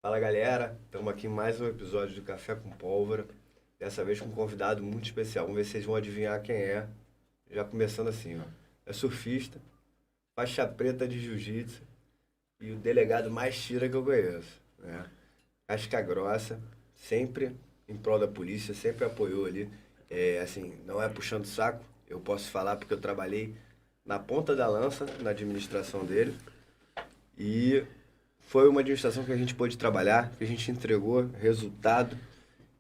Fala galera, estamos aqui em mais um episódio do Café com Pólvora. Dessa vez com um convidado muito especial. Vamos ver se vocês vão adivinhar quem é. Já começando assim, ó. É surfista, faixa preta de jiu-jitsu e o delegado mais tira que eu conheço, né? Casca grossa, sempre em prol da polícia, sempre apoiou ali. Assim, não é puxando saco, eu posso falar porque eu trabalhei na ponta da lança na administração dele. E foi uma administração que a gente pôde trabalhar, que a gente entregou resultado.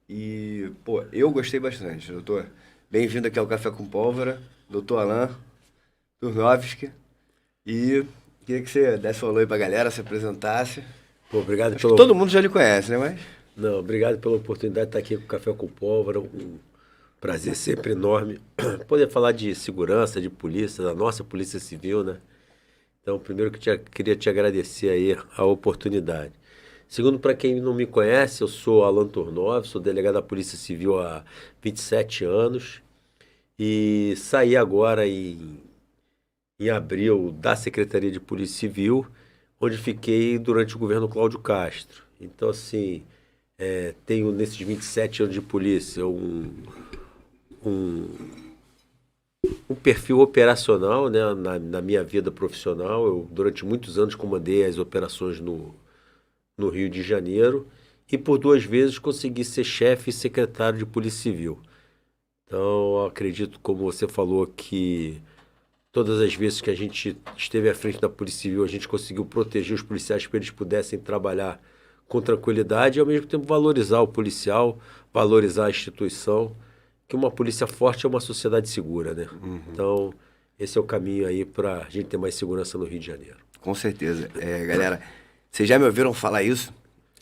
E, pô, eu gostei bastante, doutor. Bem-vindo aqui ao Café com Pólvora, doutor Alain Turnovski. E queria que você desse um alô aí pra galera, se apresentasse. Pô, obrigado Acho que pelo... todo mundo já lhe conhece, né? Mas Não, obrigado pela oportunidade de estar aqui com o Café com Pólvora. Um prazer sempre enorme poder falar de segurança, de polícia, da nossa Polícia Civil, né? Então, primeiro queria te agradecer aí a oportunidade. Segundo, para quem não me conhece, eu sou Alan Tornov, sou delegado da Polícia Civil há 27 anos e saí agora em abril da Secretaria de Polícia Civil, onde fiquei durante o governo Cláudio Castro. Então, assim, tenho nesses 27 anos de polícia um, um perfil operacional, né, na minha vida profissional. Eu, durante muitos anos, comandei as operações no Rio de Janeiro e por 2 vezes consegui ser chefe e secretário de Polícia Civil. Então, eu acredito, como você falou, que todas as vezes que a gente esteve à frente da Polícia Civil, a gente conseguiu proteger os policiais para eles pudessem trabalhar com tranquilidade e, ao mesmo tempo, valorizar o policial, valorizar a instituição, que uma polícia forte é uma sociedade segura, né? Então, esse é o caminho aí para a gente ter mais segurança no Rio de Janeiro. com certeza. Galera, vocês já me ouviram falar isso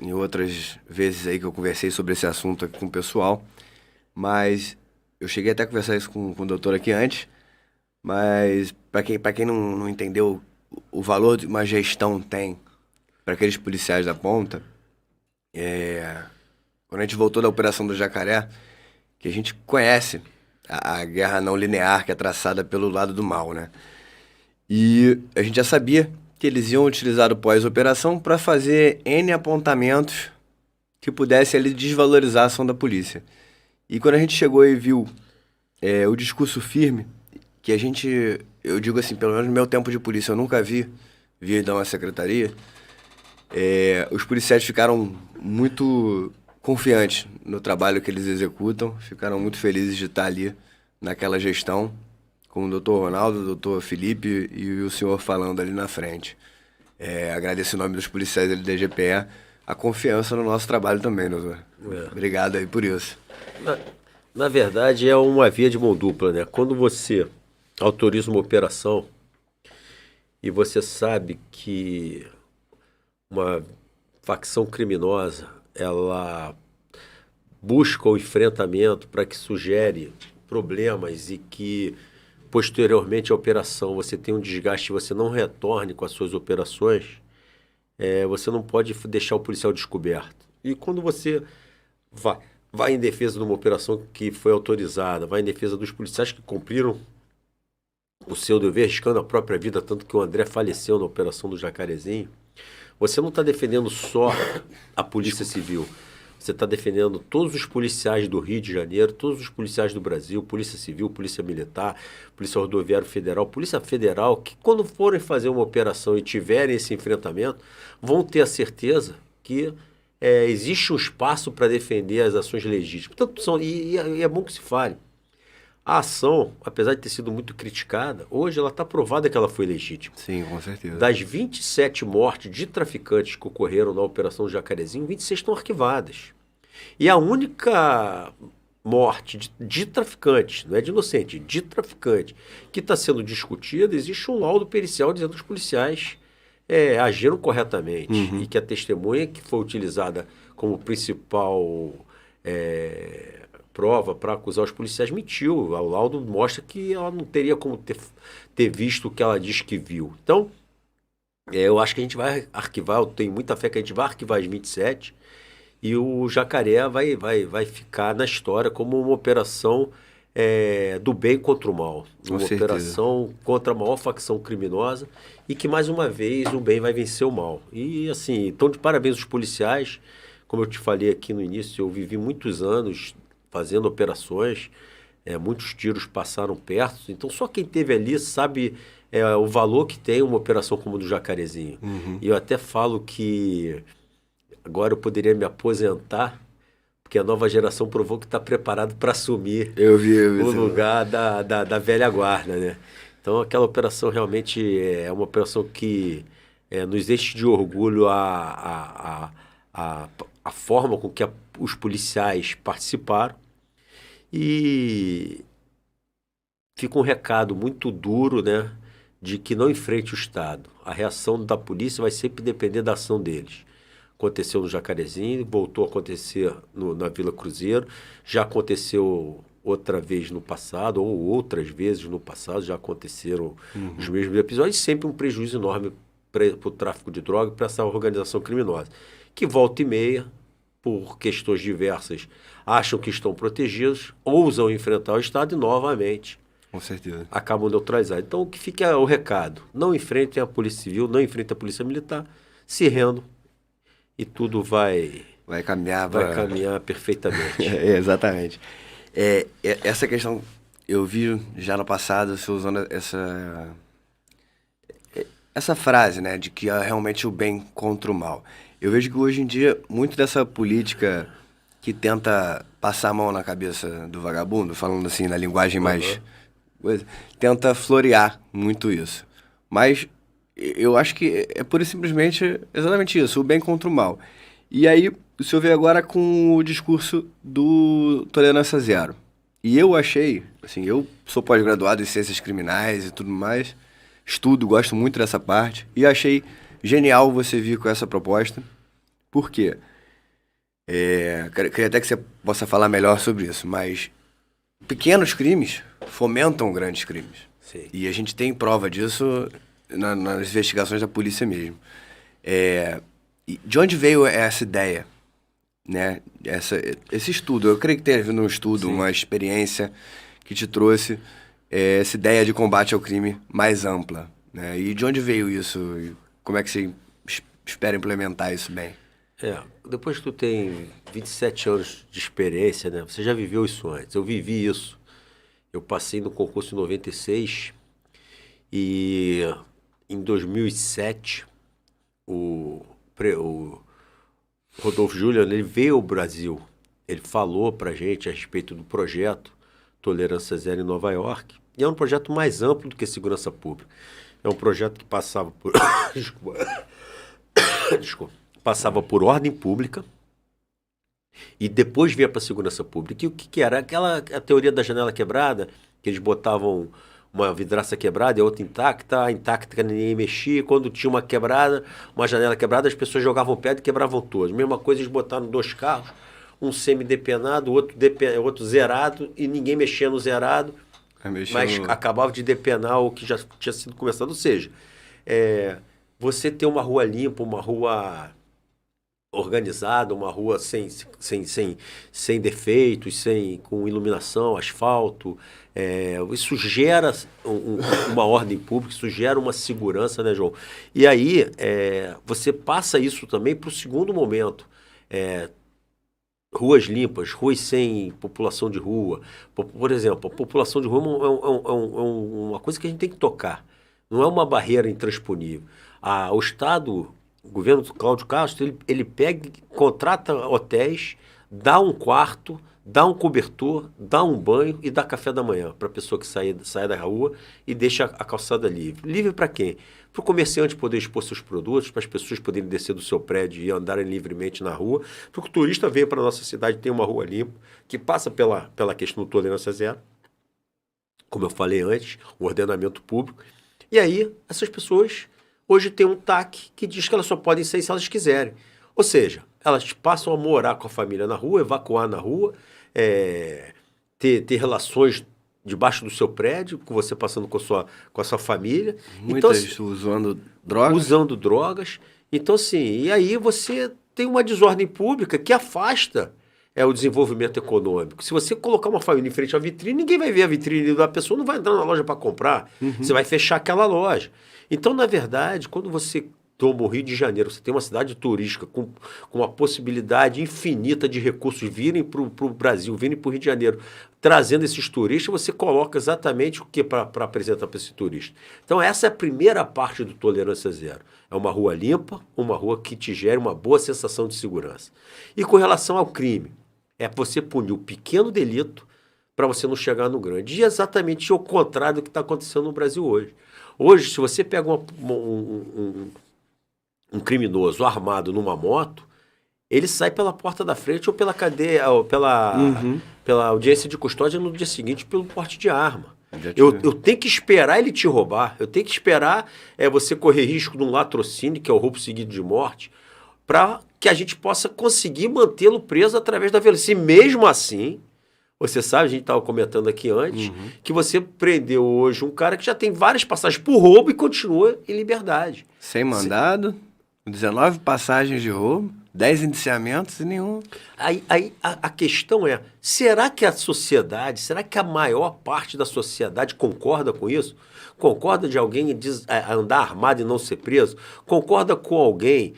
em outras vezes aí que eu conversei sobre esse assunto aqui com o pessoal. Mas eu cheguei até a conversar isso com o doutor aqui antes. Mas para quem não entendeu o valor que uma gestão tem para aqueles policiais da ponta, quando a gente voltou da Operação do Jacaré, que a gente conhece a guerra não linear que é traçada pelo lado do mal, né? E a gente já sabia que eles iam utilizar o pós-operação para fazer N apontamentos que pudessem ali desvalorizar a ação da polícia. E quando a gente chegou e viu o discurso firme, que a gente, eu digo assim, pelo menos no meu tempo de polícia, eu nunca vi da uma secretaria, os policiais ficaram muito confiantes no trabalho que eles executam, ficaram muito felizes de estar ali naquela gestão, com o doutor Ronaldo, o doutor Felipe e o senhor falando ali na frente. Agradeço em nome dos policiais ali da GPE a confiança no nosso trabalho também, doutor. Obrigado aí por isso. Na, na verdade, é uma via de mão dupla, né? Quando você autoriza uma operação e você sabe que uma facção criminosa, ela busca o enfrentamento para que sugere problemas e que posteriormente à operação você tem um desgaste e você não retorne com as suas operações, você não pode deixar o policial descoberto. E quando você vai, vai em defesa de uma operação que foi autorizada, vai em defesa dos policiais que cumpriram o seu dever, arriscando a própria vida, tanto que o André faleceu na operação do Jacarezinho, você não está defendendo só a Polícia Civil. Você está defendendo todos os policiais do Rio de Janeiro, todos os policiais do Brasil, Polícia Civil, Polícia Militar, Polícia Rodoviária Federal, Polícia Federal, que quando forem fazer uma operação e tiverem esse enfrentamento, vão ter a certeza que existe um espaço para defender as ações legítimas. Portanto, e é bom que se fale. A ação, apesar de ter sido muito criticada, hoje ela está provada que ela foi legítima. Sim, com certeza. Das 27 mortes de traficantes que ocorreram na Operação Jacarezinho, 26 estão arquivadas. E a única morte de traficante, não é de inocente, de traficante, que está sendo discutida, existe um laudo pericial dizendo que os policiais agiram corretamente e que a testemunha que foi utilizada como principal prova para acusar os policiais mentiu. O laudo mostra que ela não teria como ter visto o que ela diz que viu. Então, eu acho que a gente vai arquivar, eu tenho muita fé que a gente vai arquivar as 27 e o Jacaré vai ficar na história como uma operação do bem contra o mal. Com Uma certeza. operação contra a maior facção criminosa e que, mais uma vez, o bem vai vencer o mal. E, assim, então, de parabéns aos policiais. Como eu te falei aqui no início, eu vivi muitos anos fazendo operações, muitos tiros passaram perto. Então, só quem esteve ali sabe o valor que tem uma operação como a do Jacarezinho. E eu até falo que agora eu poderia me aposentar, porque a nova geração provou que está preparado para assumir Eu vi o isso. lugar da velha guarda, né? Então, aquela operação realmente é uma operação que nos enche de orgulho a forma com que os policiais participaram. E fica um recado muito duro, né? De que não enfrente o Estado. A reação da polícia vai sempre depender da ação deles. Aconteceu no Jacarezinho, voltou a acontecer na Vila Cruzeiro, já aconteceu outra vez no passado, ou outras vezes no passado, já aconteceram os mesmos episódios, e sempre um prejuízo enorme para o tráfico de droga, para essa organização criminosa, que volta e meia, por questões diversas, acham que estão protegidos, ousam enfrentar o Estado e novamente Com certeza. acabam neutralizados. Então, o que fica é o recado: não enfrentem a Polícia Civil, não enfrentem a Polícia Militar, se rendam e tudo vai Vai vai caminhar perfeitamente. Exatamente. Essa questão, eu vi já no passado você usando essa frase, né, de que é realmente o bem contra o mal. Eu vejo que hoje em dia, muito dessa política que tenta passar a mão na cabeça do vagabundo, falando assim na linguagem mais tenta florear muito isso. Mas eu acho que é pura e simplesmente exatamente isso, o bem contra o mal. E aí, o senhor veio agora com o discurso do Tolerância Zero. E eu achei, assim, eu sou pós-graduado em Ciências Criminais e tudo mais, estudo, gosto muito dessa parte, e achei genial você vir com essa proposta. Por quê? Queria até que você possa falar melhor sobre isso, mas pequenos crimes fomentam grandes crimes. Sim. E a gente tem prova disso nas investigações da polícia mesmo. E de onde veio essa ideia? Né? Esse estudo, eu creio que tenha vindo um estudo, uma experiência que te trouxe essa ideia de combate ao crime mais ampla. Né? E de onde veio isso? E como é que você espera implementar isso bem? Depois que tu tem 27 anos de experiência, né? Você já viveu isso antes. Eu vivi isso. Eu passei no concurso em 96 e em 2007 o Rodolfo Julian, ele veio ao Brasil. Ele falou pra gente a respeito do projeto Tolerância Zero em Nova York. E é um projeto mais amplo do que segurança pública. É um projeto que passava por... Desculpa. Passava por ordem pública e depois vinha para segurança pública. E o que era? A teoria da janela quebrada, que eles botavam uma vidraça quebrada e a outra intacta, ninguém mexia. Quando tinha uma quebrada, uma janela quebrada, as pessoas jogavam pedra e quebravam todas. Mesma coisa, eles botaram 2 carros, um semi-depenado, outro zerado, e ninguém mexia no zerado, mas acabava de depenar o que já tinha sido começado. Ou seja, você ter uma rua limpa, uma rua organizada, uma rua sem defeitos, com iluminação, asfalto, isso gera uma ordem pública, isso gera uma segurança, né, João? E aí você passa isso também para o segundo momento. Ruas limpas, ruas sem população de rua. Por exemplo, a população de rua é uma coisa que a gente tem que tocar. Não é uma barreira intransponível. O Estado, o governo do Cláudio Castro, ele pega, contrata hotéis, dá um quarto, dá um cobertor, dá um banho e dá café da manhã para a pessoa que sai da rua e deixa a calçada livre. Livre para quem? Para o comerciante poder expor seus produtos, para as pessoas poderem descer do seu prédio e andarem livremente na rua, para o turista venha para a nossa cidade, tem uma rua limpa, que passa pela questão do Tolerância Zero, como eu falei antes, o ordenamento público. E aí, essas pessoas hoje têm um TAC que diz que elas só podem sair se elas quiserem. Ou seja, elas passam a morar com a família na rua, evacuar na rua, ter relações debaixo do seu prédio, com você passando com a sua família. Muitas então, usando drogas. Usando drogas. Então, assim, e aí você tem uma desordem pública que afasta é o desenvolvimento econômico. Se você colocar uma família em frente à vitrine, ninguém vai ver a vitrine da pessoa, não vai entrar na loja para comprar. Você vai fechar aquela loja. Então, na verdade, quando você toma o Rio de Janeiro, você tem uma cidade turística com uma possibilidade infinita de recursos virem para o Brasil, virem para o Rio de Janeiro, trazendo esses turistas, você coloca exatamente o que para apresentar para esse turista. Então, essa é a primeira parte do Tolerância Zero. É uma rua limpa, uma rua que te gere uma boa sensação de segurança. E com relação ao crime, é você punir o pequeno delito para você não chegar no grande. E exatamente o contrário do que está acontecendo no Brasil hoje. Hoje, se você pega um criminoso armado numa moto, ele sai pela porta da frente ou pela cadeia, ou pela audiência de custódia no dia seguinte pelo porte de arma. Eu tenho que esperar ele te roubar, eu tenho que esperar você correr risco de um latrocínio, que é o roubo seguido de morte, para que a gente possa conseguir mantê-lo preso através da violência. E mesmo assim, você sabe, a gente estava comentando aqui antes, que você prendeu hoje um cara que já tem várias passagens por roubo e continua em liberdade. Sem mandado, 19 passagens de roubo, 10 indiciamentos e nenhum. Aí a questão é, será que a sociedade, será que a maior parte da sociedade concorda com isso? Concorda de alguém andar armado e não ser preso? Concorda com alguém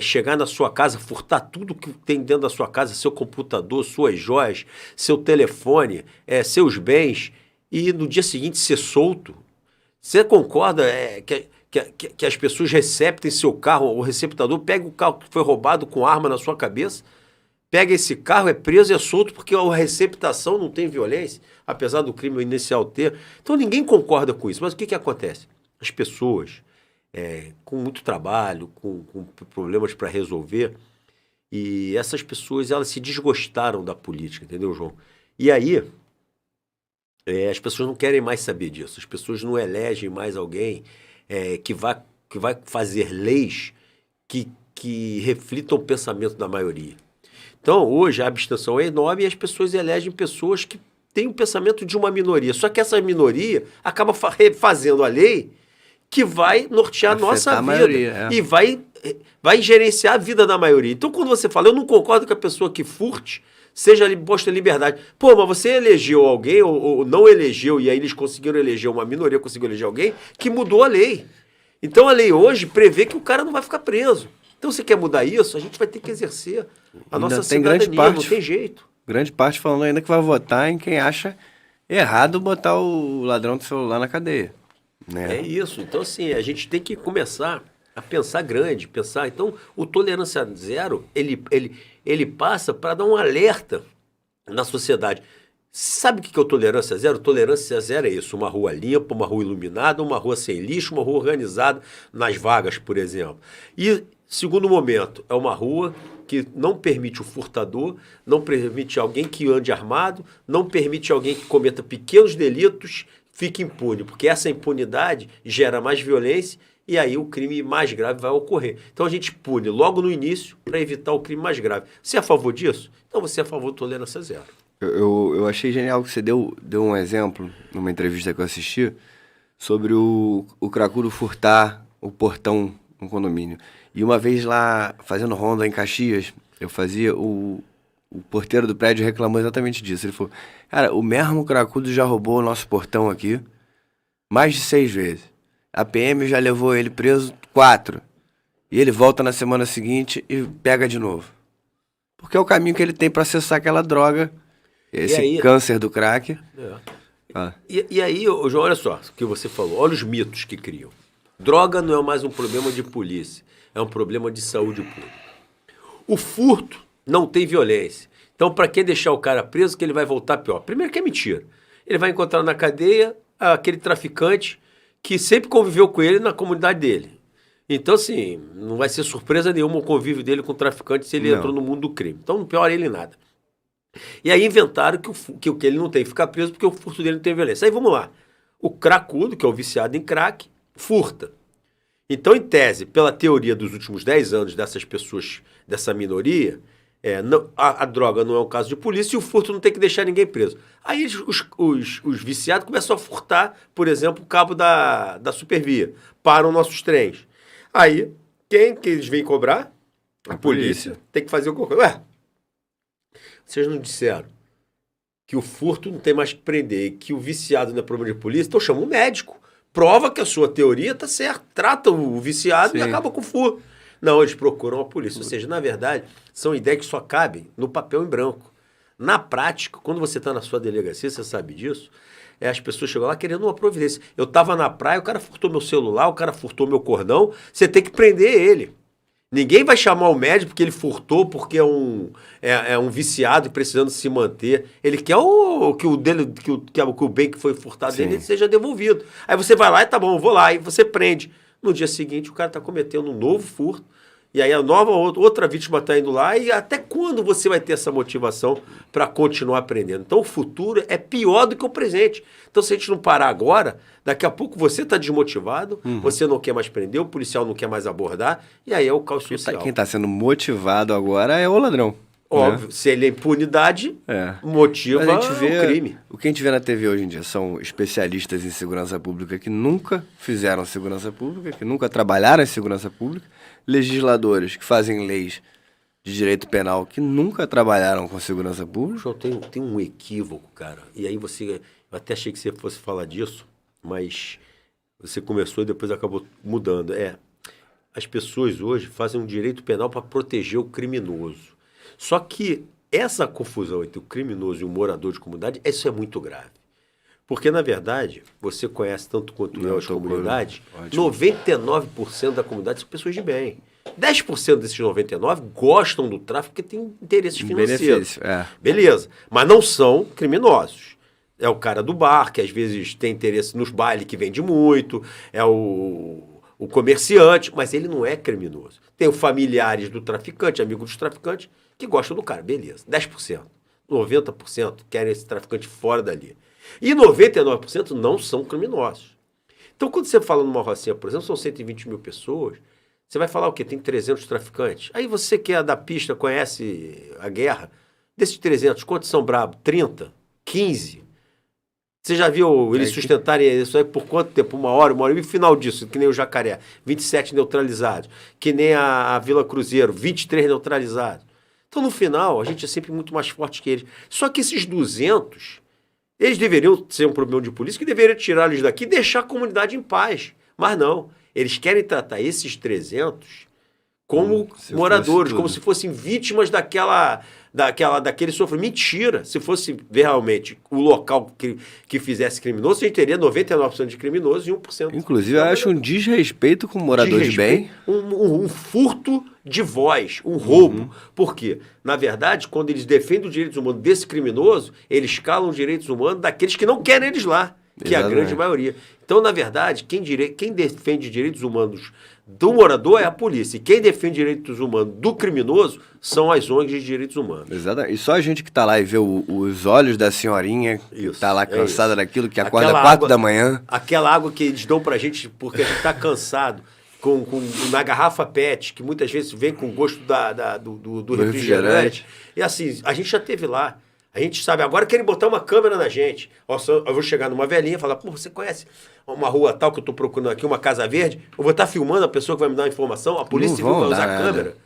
chegar na sua casa, furtar tudo que tem dentro da sua casa, seu computador, suas joias, seu telefone, seus bens, e no dia seguinte ser solto? Você concorda que as pessoas receptem seu carro, o receptador pega o carro que foi roubado com arma na sua cabeça, pega esse carro, é preso e é solto porque a receptação não tem violência, apesar do crime inicial ter. Então ninguém concorda com isso. Mas o que acontece? As pessoas, com muito trabalho, com problemas para resolver, e essas pessoas elas se desgostaram da política, entendeu, João? E aí, as pessoas não querem mais saber disso, as pessoas não elegem mais alguém que vai fazer leis que reflitam o pensamento da maioria. Então, hoje, a abstenção é enorme e as pessoas elegem pessoas que têm o pensamento de uma minoria. Só que essa minoria acaba fazendo a lei que vai nortear a nossa vida maioria, e vai gerenciar a vida da maioria. Então, quando você fala, eu não concordo com a pessoa que furte, seja posta em liberdade. Pô, mas você elegeu alguém ou não elegeu, e aí eles conseguiram eleger, uma minoria conseguiu eleger alguém que mudou a lei. Então a lei hoje prevê que o cara não vai ficar preso. Então você quer mudar isso, a gente vai ter que exercer a nossa cidadania, não tem jeito. Grande parte falando ainda que vai votar em quem acha errado botar o ladrão do celular na cadeia. Né? É isso. Então assim, a gente tem que começar a pensar grande, pensar. Então o Tolerância Zero, ele passa para dar um alerta na sociedade. Sabe o que é o Tolerância Zero? Tolerância Zero é isso, uma rua limpa, uma rua iluminada, uma rua sem lixo, uma rua organizada nas vagas, por exemplo. E, segundo momento, é uma rua que não permite o furtador, não permite alguém que ande armado, não permite alguém que cometa pequenos delitos, fique impune, porque essa impunidade gera mais violência e aí o crime mais grave vai ocorrer. Então a gente pune logo no início para evitar o crime mais grave. Você é a favor disso? Então você é a favor do Tolerância Zero. Eu achei genial que você deu um exemplo, numa entrevista que eu assisti, sobre o cracudo furtar o portão no condomínio. E uma vez lá, fazendo ronda em Caxias, eu fazia, o porteiro do prédio reclamou exatamente disso. Ele falou, cara, o mesmo cracudo já roubou o nosso portão aqui mais de 6 vezes. A PM já levou ele preso 4. E ele volta na semana seguinte e pega de novo. Porque é o caminho que ele tem para acessar aquela droga, esse câncer do crack. E aí, João, olha só o que você falou. Olha os mitos que criam. Droga não é mais um problema de polícia. É um problema de saúde pública. O furto não tem violência. Então, para que deixar o cara preso que ele vai voltar pior? Primeiro que é mentira. Ele vai encontrar na cadeia aquele traficante que sempre conviveu com ele na comunidade dele. Então, assim, não vai ser surpresa nenhuma o convívio dele com o traficante se ele entrou no mundo do crime. Então, não piora ele nada. E aí inventaram que ele não tem que ficar preso porque o furto dele não tem violência. Aí vamos lá. O cracudo, que é o viciado em crack, furta. Então, em tese, pela teoria dos últimos 10 anos dessas pessoas, dessa minoria, a droga não é um caso de polícia e o furto não tem que deixar ninguém preso. Aí os viciados começam a furtar, por exemplo, o cabo da Supervia. Param nossos trens. Aí, quem que eles vêm cobrar? A polícia. Tem que fazer o que? Vocês não disseram que o furto não tem mais que prender, que o viciado não é problema de polícia, então chama um médico. Prova que a sua teoria está certa. Trata o viciado e acaba com o furto. Não, eles procuram a polícia. Ou seja, na verdade, são ideias que só cabem no papel em branco. Na prática, quando você está na sua delegacia, você sabe disso, as pessoas chegam lá querendo uma providência. Eu estava na praia, o cara furtou meu celular, o cara furtou meu cordão, você tem que prender ele. Ninguém vai chamar o médico porque ele furtou, porque é um viciado e precisando se manter. Ele quer que o bem que foi furtado dele seja devolvido. Aí você vai lá e tá bom, eu vou lá, e você prende. No dia seguinte, o cara está cometendo um novo furto, e aí a outra vítima está indo lá, e até quando você vai ter essa motivação para continuar aprendendo? Então o futuro é pior do que o presente. Então se a gente não parar agora, daqui a pouco você está desmotivado, você não quer mais prender, o policial não quer mais abordar, e aí é o caos social. Quem está sendo motivado agora é o ladrão. Óbvio, se ele é impunidade, motiva o crime. O que a gente vê na TV hoje em dia são especialistas em segurança pública que nunca fizeram segurança pública, que nunca trabalharam em segurança pública, legisladores que fazem leis de direito penal que nunca trabalharam com segurança pública. João, tem um equívoco, cara. E aí eu até achei que você fosse falar disso, mas você começou e depois acabou mudando. As pessoas hoje fazem um direito penal para proteger o criminoso. Só que essa confusão entre o criminoso e o morador de comunidade, isso é muito grave. Porque, na verdade, você conhece tanto quanto eu as comunidades, 99% da comunidade são pessoas de bem. 10% desses 99% gostam do tráfico porque têm interesses financeiros. Beleza, mas não são criminosos. É o cara do bar, que às vezes tem interesse nos bailes, que vende muito, é o comerciante, mas ele não é criminoso. Tem os familiares do traficante, amigos dos traficantes, que gostam do cara, beleza. 10%, 90% querem esse traficante fora dali. E 99% não são criminosos. Então, quando você fala numa rocinha, por exemplo, são 120 mil pessoas, você vai falar o quê? Tem 300 traficantes. Aí você que é da pista, conhece a guerra, desses 300, quantos são brabos? 30? 15? Você já viu eles sustentarem isso aí por quanto tempo? Uma hora e final disso, que nem o Jacaré, 27 neutralizados, que nem a Vila Cruzeiro, 23 neutralizados. Então, no final, a gente é sempre muito mais forte que eles. Só que esses 200, eles deveriam ser um problema de polícia, que deveria tirar eles daqui e deixar a comunidade em paz. Mas não, eles querem tratar esses 300 como moradores, como se fossem vítimas daquele sofrimento. Mentira! Se fosse realmente o local que fizesse criminoso, a gente teria 99% de criminosos e 1%. Inclusive, eu acho um desrespeito com o morador de bem. Um furto de voz, um roubo. Por quê? Na verdade, quando eles defendem os direitos humanos desse criminoso, eles calam os direitos humanos daqueles que não querem eles lá, que é a grande maioria. Então, na verdade, quem defende direitos humanos do morador é a polícia. E quem defende direitos humanos do criminoso são as ONGs de direitos humanos. Exatamente. E só a gente que tá lá e vê os olhos da senhorinha, que tá lá cansada daquilo, que acorda 4 da manhã. Aquela água que eles dão pra gente porque a gente tá cansado, na garrafa PET, que muitas vezes vem com gosto do refrigerante. E assim, a gente já teve lá. A gente sabe, agora querem botar uma câmera na gente. Eu vou chegar numa velhinha e falar, pô, você conhece uma rua tal que eu tô procurando aqui, uma casa verde? Eu vou estar filmando a pessoa que vai me dar uma informação, a polícia civil vai usar a câmera.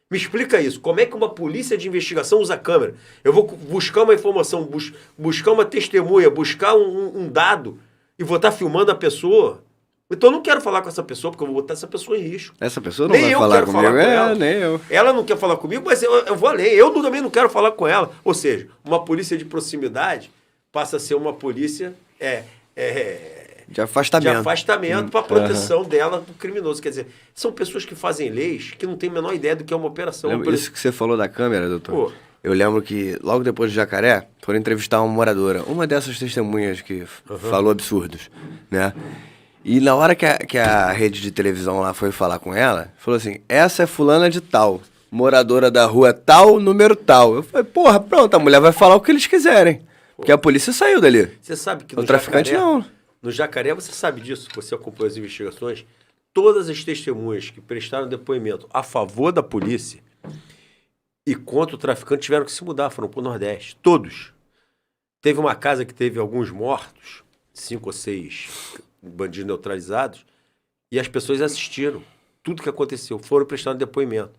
Me explica isso. Como é que uma polícia de investigação usa a câmera? Eu vou buscar uma informação, buscar uma testemunha, buscar um dado e vou estar filmando a pessoa. Então eu não quero falar com essa pessoa, porque eu vou botar essa pessoa em risco. Essa pessoa não vai falar comigo? Nem eu. Ela não quer falar comigo, mas eu vou além. Eu também não quero falar com ela. Ou seja, uma polícia de proximidade passa a ser uma polícia de afastamento para proteção dela do criminoso. Quer dizer, são pessoas que fazem leis que não têm a menor ideia do que é uma operação. Isso que você falou da câmera, doutor. Eu lembro que logo depois de Jacaré, foram entrevistar uma moradora, uma dessas testemunhas que falou absurdos, né? E na hora que a rede de televisão lá foi falar com ela, falou assim, essa é fulana de tal, moradora da rua tal, número tal. Eu falei, porra, pronto, a mulher vai falar o que eles quiserem. Porque a polícia saiu dali. Você sabe que o traficante não. No Jacaré, você sabe disso, você acompanhou as investigações, todas as testemunhas que prestaram depoimento a favor da polícia e contra o traficante tiveram que se mudar, foram para o Nordeste. Todos. Teve uma casa que teve alguns mortos, 5 ou 6 bandidos neutralizados, e as pessoas assistiram tudo que aconteceu, foram prestando depoimento.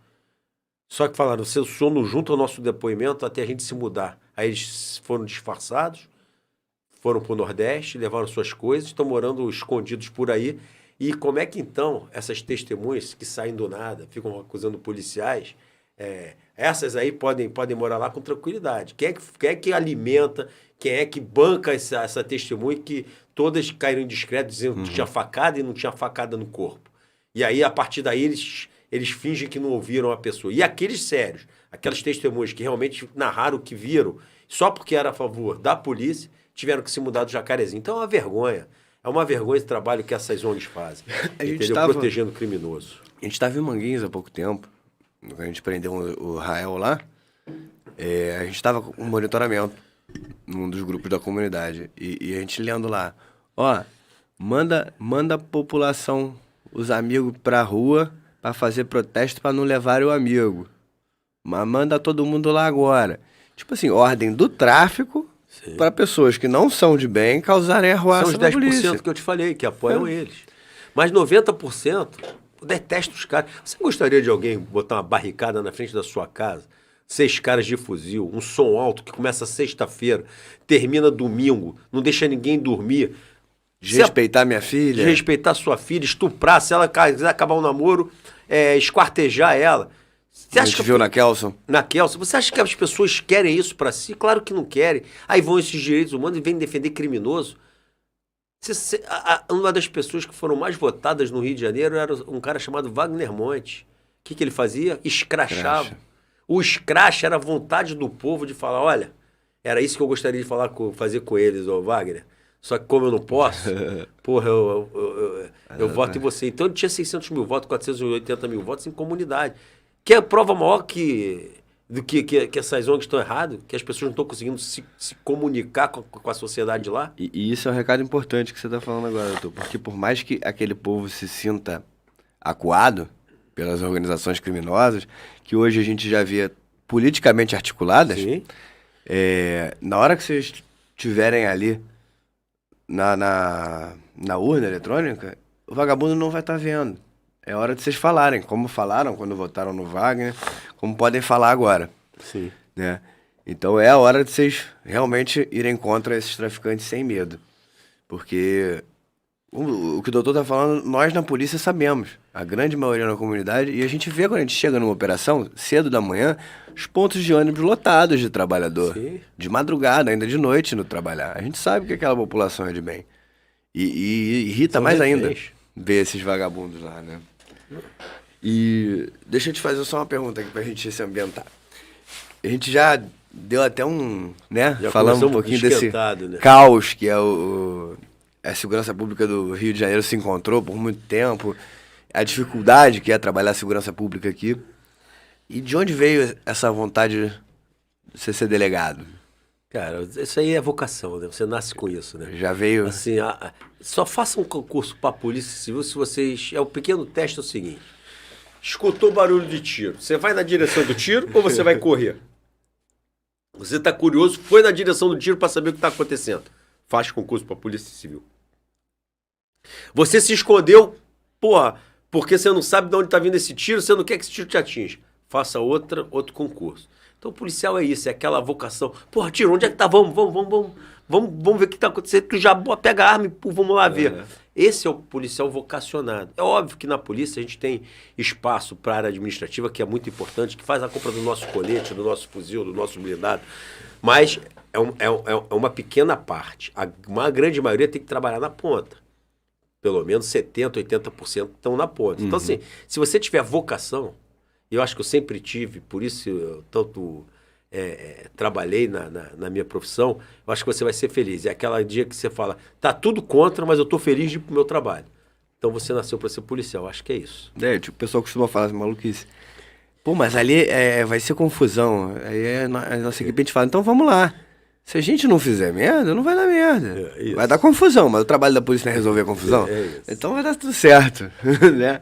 Só que falaram, o senhor não junta o nosso depoimento até a gente se mudar. Aí eles foram disfarçados, foram para o Nordeste, levaram suas coisas, estão morando escondidos por aí. E como é que então essas testemunhas que saem do nada, ficam acusando policiais, essas aí podem morar lá com tranquilidade? Quem é que alimenta, quem é que banca essa testemunha que todas caíram indiscretas, dizendo que tinha facada e não tinha facada no corpo? E aí, a partir daí, eles fingem que não ouviram a pessoa. E aqueles sérios, aquelas testemunhas que realmente narraram o que viram, só porque era a favor da polícia, tiveram que se mudar do Jacarezinho. Então é uma vergonha. É uma vergonha esse trabalho que essas ONGs fazem. Protegendo o criminoso. A gente estava em Manguinhos há pouco tempo, quando a gente prendeu o Rael lá, a gente estava com um monitoramento num dos grupos da comunidade. E a gente lendo lá, manda a população, os amigos pra rua pra fazer protesto pra não levar o amigo. Mas manda todo mundo lá agora. Tipo assim, ordem do tráfico para pessoas que não são de bem causarem arruaça na polícia. São os 10% que eu te falei, que apoiam eles. Mas 90%, eu detesto os caras. Você gostaria de alguém botar uma barricada na frente da sua casa? 6 caras de fuzil, um som alto que começa sexta-feira, termina domingo, não deixa ninguém dormir. Respeitar minha filha. Respeitar sua filha, estuprar, se ela quiser acabar o namoro, esquartejar ela. Você acha que viu na Kelson? Na Kelson. Você acha que as pessoas querem isso pra si? Claro que não querem. Aí vão esses direitos humanos e vêm defender criminoso. Uma das pessoas que foram mais votadas no Rio de Janeiro era um cara chamado Wagner Monte. O que ele fazia? Escrachava. O escrache era a vontade do povo de falar, olha, era isso que eu gostaria de fazer com eles, Wagner. Só que como eu não posso, porra, eu voto em você. Então ele tinha 600 mil votos, 480 mil votos em comunidade. Que é a prova maior que essas ONGs estão erradas, que as pessoas não estão conseguindo se comunicar com a sociedade lá. E isso é um recado importante que você está falando agora, doutor. Porque por mais que aquele povo se sinta acuado pelas organizações criminosas, que hoje a gente já vê politicamente articuladas, na hora que vocês estiverem ali na urna eletrônica, o vagabundo não vai estar vendo. É hora de vocês falarem, como falaram quando votaram no Wagner, como podem falar agora. Sim. Né? Então é a hora de vocês realmente irem contra esses traficantes sem medo. Porque o que o doutor está falando, nós na polícia sabemos. A grande maioria na comunidade, e a gente vê quando a gente chega numa operação, cedo da manhã, os pontos de ônibus lotados de trabalhador. Sim. De madrugada, ainda de noite no trabalhar. A gente sabe que aquela população é de bem. E irrita mais ainda ver esses vagabundos lá, né? E deixa eu te fazer só uma pergunta aqui pra gente se ambientar. A gente já deu até Já falamos um pouquinho desse caos que é a segurança pública do Rio de Janeiro se encontrou por muito tempo, a dificuldade que é trabalhar a segurança pública aqui. E de onde veio essa vontade de você ser delegado? Cara, isso aí é vocação, né? Você nasce com isso, né? Já veio... Assim, só faça um concurso para a Polícia Civil se vocês... O pequeno teste é o seguinte. Escutou barulho de tiro. Você vai na direção do tiro ou você vai correr? Você está curioso, foi na direção do tiro para saber o que está acontecendo. Faz concurso para a Polícia Civil. Você se escondeu, porque você não sabe de onde está vindo esse tiro, você não quer que esse tiro te atinja. Faça outro concurso. Então o policial é isso, é aquela vocação. Tiro, onde é que tá? Vamos ver o que tá acontecendo, que já pega a arma e vamos lá ver. Esse é o policial vocacionado. É óbvio que na polícia a gente tem espaço para a área administrativa, que é muito importante, que faz a compra do nosso colete, do nosso fuzil, do nosso blindado. Mas é uma pequena parte. Uma grande maioria tem que trabalhar na ponta. Pelo menos 70%, 80% estão na ponta. Então, assim, se você tiver vocação, eu acho que eu sempre tive, por isso eu tanto trabalhei na minha profissão, eu acho que você vai ser feliz. É aquele dia que você fala, tá tudo contra, mas eu tô feliz de ir pro meu trabalho. Então você nasceu para ser policial, eu acho que é isso. Tipo, o pessoal costuma falar assim, maluquice. Mas ali vai ser confusão. Aí a nossa equipe a gente fala, então vamos lá. Se a gente não fizer merda, não vai dar merda. Vai dar confusão, mas o trabalho da polícia não é resolver a confusão. Então vai dar tudo certo, né?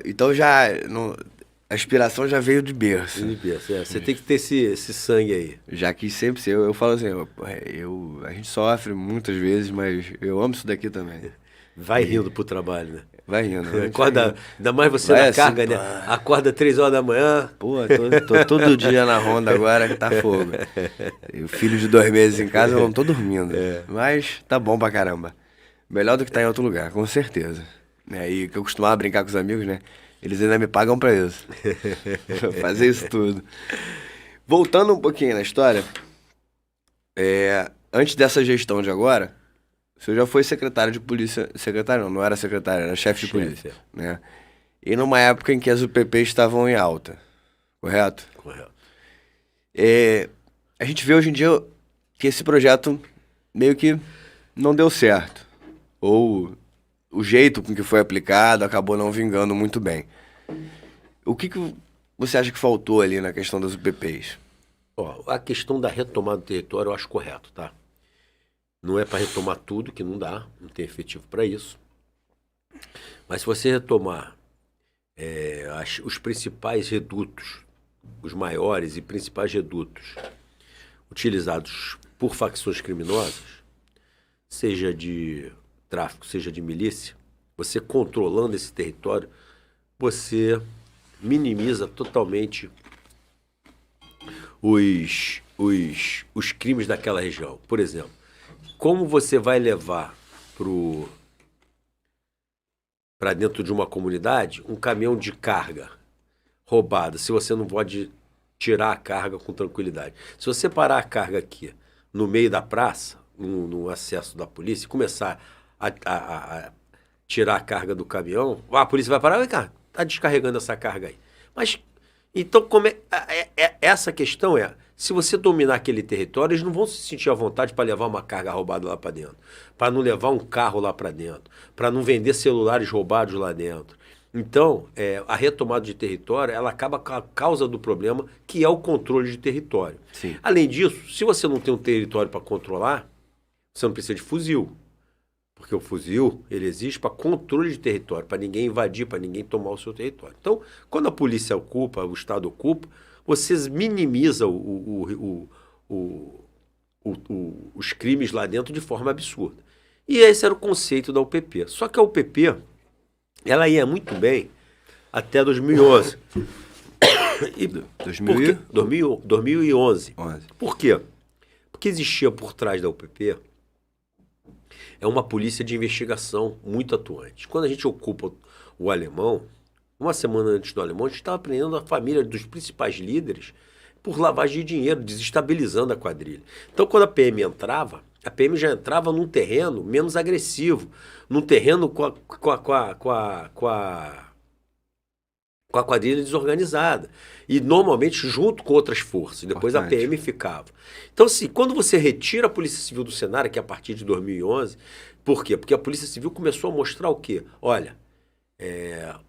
Então a inspiração já veio de berço. Você tem que ter esse sangue aí. Já que sempre eu falo assim, a gente sofre muitas vezes, mas eu amo isso daqui também. Vai rindo pro trabalho, né? Vai rindo. Né? Acorda, ainda mais você Vai na assim, carga, pá. né? Acorda 3 horas da manhã. Pô, tô todo dia na ronda agora que tá fogo. E o filho de 2 meses em casa, eu não tô dormindo. Mas tá bom pra caramba. Melhor do que tá em outro lugar, com certeza. E que eu costumava brincar com os amigos, né? Eles ainda me pagam pra isso. Pra fazer isso tudo. Voltando um pouquinho na história, antes dessa gestão de agora, o senhor já foi secretário de polícia. Secretário não era secretário, era chefe de polícia. Né? E numa época em que as UPPs estavam em alta, correto? Correto. A gente vê hoje em dia que esse projeto meio que não deu certo. Ou o jeito com que foi aplicado acabou não vingando muito bem. O que você acha que faltou ali na questão das UPPs? Ó, a questão da retomada do território eu acho correto, tá? Não é para retomar tudo, que não dá, não tem efetivo para isso. Mas se você retomar os principais redutos, os maiores e principais redutos utilizados por facções criminosas, seja de tráfico, seja de milícia, você controlando esse território, você minimiza totalmente os crimes daquela região. Por exemplo, como você vai levar para dentro de uma comunidade um caminhão de carga roubada, se você não pode tirar a carga com tranquilidade? Se você parar a carga aqui, no meio da praça, no acesso da polícia, e começar a tirar a carga do caminhão, a polícia vai parar, cara, tá descarregando essa carga aí. Mas, então, essa questão se você dominar aquele território, eles não vão se sentir à vontade para levar uma carga roubada lá para dentro, para não levar um carro lá para dentro, para não vender celulares roubados lá dentro. Então, a retomada de território, ela acaba com a causa do problema, que é o controle de território. Sim. Além disso, se você não tem um território para controlar, você não precisa de fuzil. Porque o fuzil, ele existe para controle de território, para ninguém invadir, para ninguém tomar o seu território. Então, quando a polícia ocupa, o Estado ocupa, vocês minimizam os crimes lá dentro de forma absurda. E esse era o conceito da UPP. Só que a UPP, ela ia muito bem até 2011. 2011. Por quê? Porque existia por trás da UPP uma polícia de investigação muito atuante. Quando a gente ocupa o Alemão, uma semana antes do Alemão, a gente estava prendendo a família dos principais líderes por lavagem de dinheiro, desestabilizando a quadrilha. Então, quando a PM entrava, a PM já entrava num terreno menos agressivo, num terreno com a quadrilha desorganizada. E normalmente junto com outras forças. Depois a PM ficava. Então, assim, quando você retira a Polícia Civil do cenário, que é a partir de 2011, por quê? Porque a Polícia Civil começou a mostrar o quê? Olha,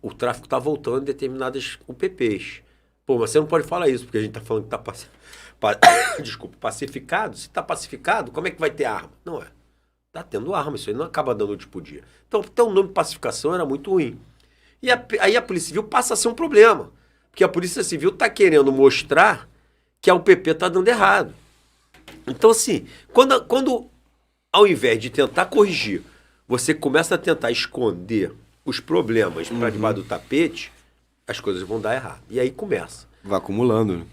o tráfico está voltando em determinadas UPPs. Pô, mas você não pode falar isso, porque a gente está falando que está pacificado. Se está pacificado, como é que vai ter arma? Não é. Está tendo arma, isso aí não acaba dando noite por dia. Então, até o nome pacificação era muito ruim. E aí a Polícia Civil passa a ser um problema. Porque a Polícia Civil está querendo mostrar que a UPP está dando errado. Então, assim, quando ao invés de tentar corrigir, você começa a tentar esconder os problemas para debaixo do tapete, as coisas vão dar errado. E aí começa. Vai acumulando. Né?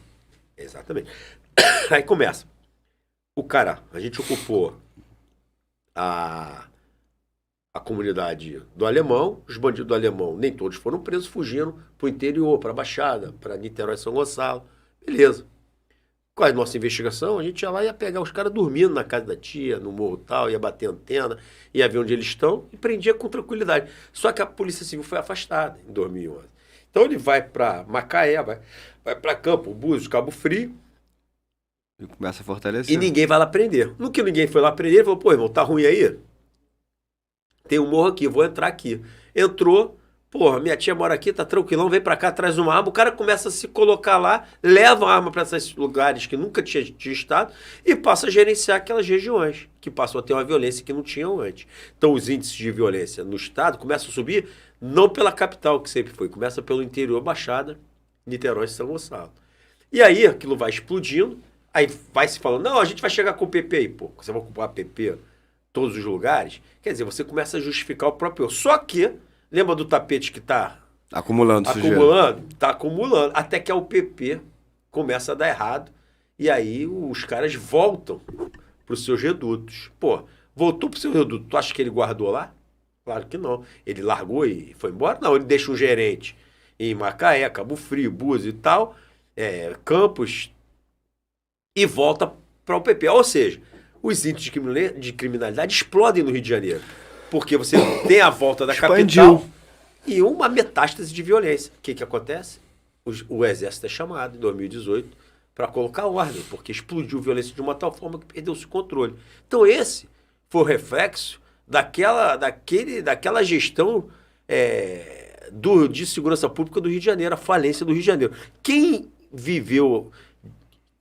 Exatamente. Aí começa. A gente ocupou a comunidade do Alemão, os bandidos do Alemão, nem todos foram presos, fugiram para o interior, para a Baixada, para Niterói e São Gonçalo. Beleza. Com a nossa investigação, a gente ia lá e ia pegar os caras dormindo na casa da tia, no morro tal, ia bater antena, ia ver onde eles estão e prendia com tranquilidade. Só que a Polícia Civil foi afastada em 2011. Então ele vai para Macaé, vai para Campo Búzios, Cabo Frio. E começa a fortalecer. E ninguém vai lá prender. No que ninguém foi lá prender, ele falou, pô, irmão, tá ruim aí? Tem um morro aqui, vou entrar aqui. Entrou, porra, minha tia mora aqui, tá tranquilão, vem pra cá, traz uma arma, o cara começa a se colocar lá, leva a arma pra esses lugares que nunca tinha estado e passa a gerenciar aquelas regiões, que passam a ter uma violência que não tinham antes. Então os índices de violência no estado começam a subir, não pela capital, que sempre foi, começa pelo interior, Baixada, Niterói e São Gonçalo. E aí aquilo vai explodindo, aí vai se falando, não, a gente vai chegar com o PP aí, pô, você vai ocupar a PP todos os lugares, quer dizer, você começa a justificar o próprio erro. Só que, lembra do tapete que está Acumulando sujeira. Está acumulando, até que a UPP começa a dar errado, e aí os caras voltam para os seus redutos. Pô, voltou para o seu reduto, tu acha que ele guardou lá? Claro que não. Ele largou e foi embora? Não, ele deixa um gerente em Macaé, Cabo Frio, Búzios e tal, Campos, e volta para o UPP. Ou seja, os índices de criminalidade explodem no Rio de Janeiro, porque você tem a volta da Expandiu. capital e uma metástase de violência. O que acontece? O Exército é chamado em 2018 para colocar ordem, porque explodiu a violência de uma tal forma que perdeu-se o controle. Então esse foi o reflexo daquela gestão de segurança pública do Rio de Janeiro, a falência do Rio de Janeiro. Quem viveu,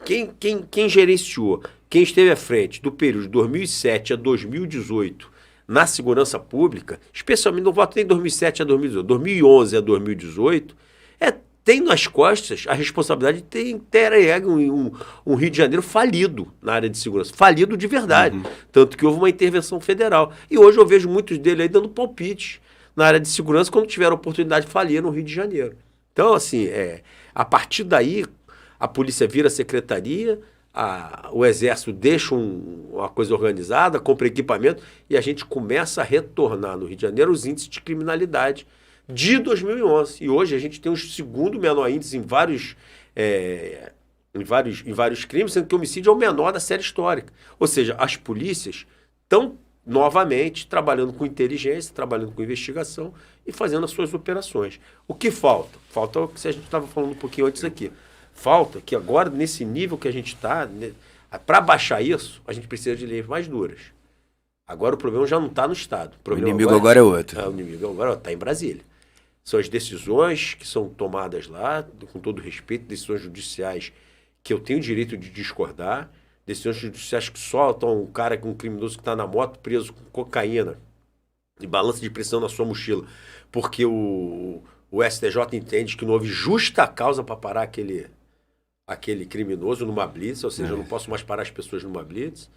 quem gerenciou, quem esteve à frente do período de 2007 a 2018 na segurança pública, especialmente, não voto nem 2007 a 2018, 2011 a 2018, tem nas costas a responsabilidade de ter um Rio de Janeiro falido na área de segurança. Falido de verdade. Uhum. Tanto que houve uma intervenção federal. E hoje eu vejo muitos dele aí dando palpite na área de segurança quando tiveram a oportunidade de falir no Rio de Janeiro. Então, assim, a partir daí, a polícia vira secretaria, o Exército deixa uma coisa organizada, compra equipamento, e a gente começa a retornar no Rio de Janeiro os índices de criminalidade de 2011. E hoje a gente tem o segundo menor índice em vários crimes, sendo que o homicídio é o menor da série histórica. Ou seja, as polícias estão novamente trabalhando com inteligência, trabalhando com investigação e fazendo as suas operações. O que falta? Falta o que a gente estava falando um pouquinho antes aqui. Falta que agora, nesse nível que a gente está, para baixar isso, a gente precisa de leis mais duras. Agora o problema já não está no Estado. O inimigo agora é outro. O inimigo agora está em Brasília. São as decisões que são tomadas lá, com todo respeito, decisões judiciais que eu tenho o direito de discordar, decisões judiciais que soltam um criminoso que está na moto preso com cocaína e balança de pressão na sua mochila, porque o STJ entende que não houve justa causa para parar aquele criminoso numa blitz, ou seja, eu não posso mais parar as pessoas numa blitz.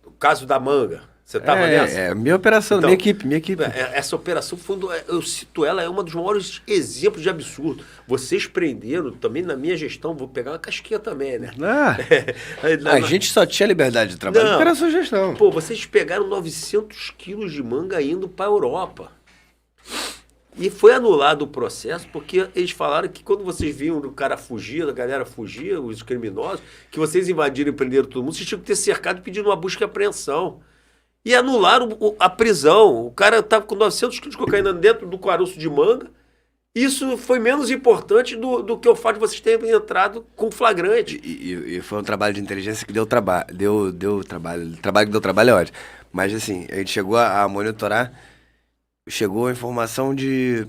O caso da Manga, você estava nessa? Minha operação, então, minha equipe. Essa operação, eu cito ela, é um dos maiores exemplos de absurdo. Vocês prenderam, também na minha gestão, vou pegar uma casquinha também, né? A gente só tinha liberdade de trabalho porque era a sua gestão. Pô, vocês pegaram 900 quilos de manga indo para a Europa. E foi anulado o processo porque eles falaram que quando vocês viam o cara fugir, a galera fugia, os criminosos, que vocês invadiram e prenderam todo mundo, vocês tinham que ter cercado pedindo uma busca e apreensão. E anularam a prisão. O cara estava com 900 quilos de cocaína dentro do caroço de manga. Isso foi menos importante do que o fato de vocês terem entrado com flagrante. E foi um trabalho de inteligência que deu trabalho. Deu trabalho. Trabalho que deu trabalho é ótimo. Mas assim, a gente chegou a monitorar. Chegou a informação de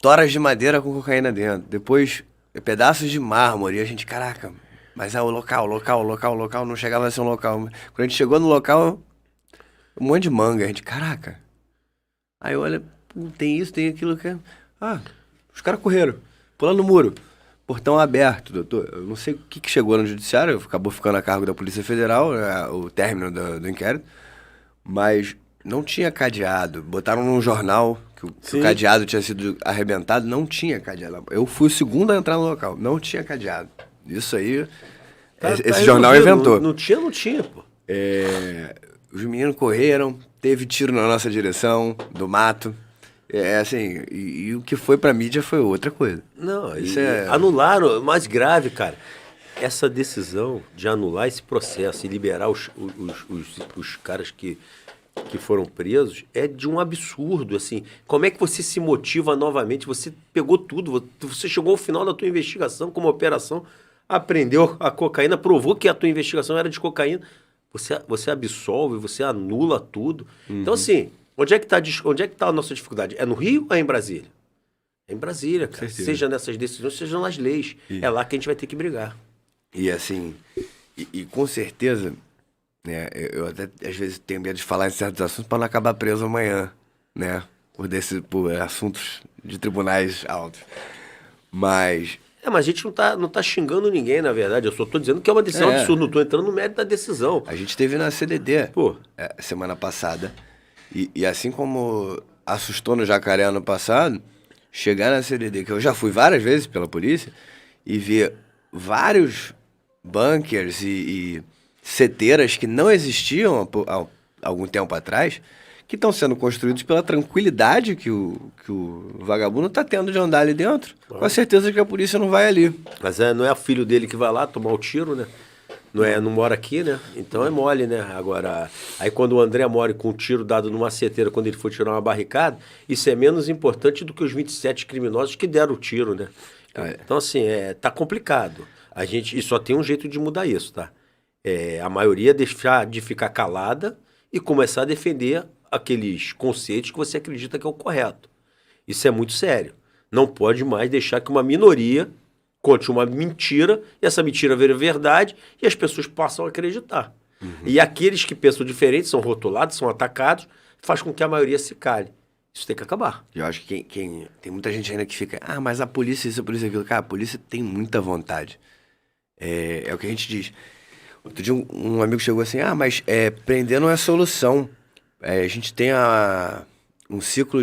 toras de madeira com cocaína dentro. Depois, pedaços de mármore. E a gente, caraca, mas o local não chegava a ser um local. Quando a gente chegou no local, um monte de manga. A gente, caraca. Aí olha, tem isso, tem aquilo que... os caras correram, pulando no muro. Portão aberto, doutor. Eu não sei o que chegou no judiciário, acabou ficando a cargo da Polícia Federal, o término do inquérito. Mas... não tinha cadeado. Botaram num jornal que o cadeado tinha sido arrebentado. Não tinha cadeado. Eu fui o segundo a entrar no local. Não tinha cadeado. Isso aí... esse jornal inventou. Não tinha, pô. Os meninos correram. Teve tiro na nossa direção, do mato. Assim... E o que foi pra mídia foi outra coisa. Não, anularam. Mais grave, cara. Essa decisão de anular esse processo e liberar os caras que foram presos é de um absurdo, assim. Como é que você se motiva novamente? Você pegou tudo, você chegou ao final da tua investigação como operação, apreendeu a cocaína, provou que a tua investigação era de cocaína, você absolve, você anula tudo. Uhum. Então, assim, onde é que tá a nossa dificuldade? É no Rio ou é em Brasília? É em Brasília, cara. Seja nessas decisões, seja nas leis. É lá que a gente vai ter que brigar. E assim, e com certeza... eu até às vezes tenho medo de falar em certos assuntos para não acabar preso amanhã, né? Por assuntos de tribunais altos. Mas Mas a gente não tá xingando ninguém, na verdade. Eu só tô dizendo que é uma decisão absurda. Não tô entrando no mérito da decisão. A gente teve na CDD Pô. Semana passada. E assim como assustou no Jacaré ano passado, chegar na CDD, que eu já fui várias vezes pela polícia, e ver vários bunkers e seteiras que não existiam há algum tempo atrás, que estão sendo construídos pela tranquilidade que o vagabundo está tendo de andar ali dentro. Com a certeza que a polícia não vai ali. Mas não é o filho dele que vai lá tomar o tiro, né? Não mora aqui, né? Então é mole, né? Agora, aí quando o André mora com um tiro dado numa seteira, quando ele for tirar uma barricada, isso é menos importante do que os 27 criminosos que deram o tiro, né? Então, assim, tá complicado. E só tem um jeito de mudar isso, tá? A maioria deixar de ficar calada e começar a defender aqueles conceitos que você acredita que é o correto. Isso é muito sério. Não pode mais deixar que uma minoria conte uma mentira, e essa mentira vira verdade, e as pessoas passam a acreditar. E aqueles que pensam diferente, são rotulados, são atacados, faz com que a maioria se cale. Isso tem que acabar. Eu acho que tem muita gente ainda que fica, mas a polícia isso, a polícia aquilo. Cara, a polícia tem muita vontade. É o que a gente diz. Outro dia um amigo chegou assim, mas prender não é solução. A gente tem um ciclo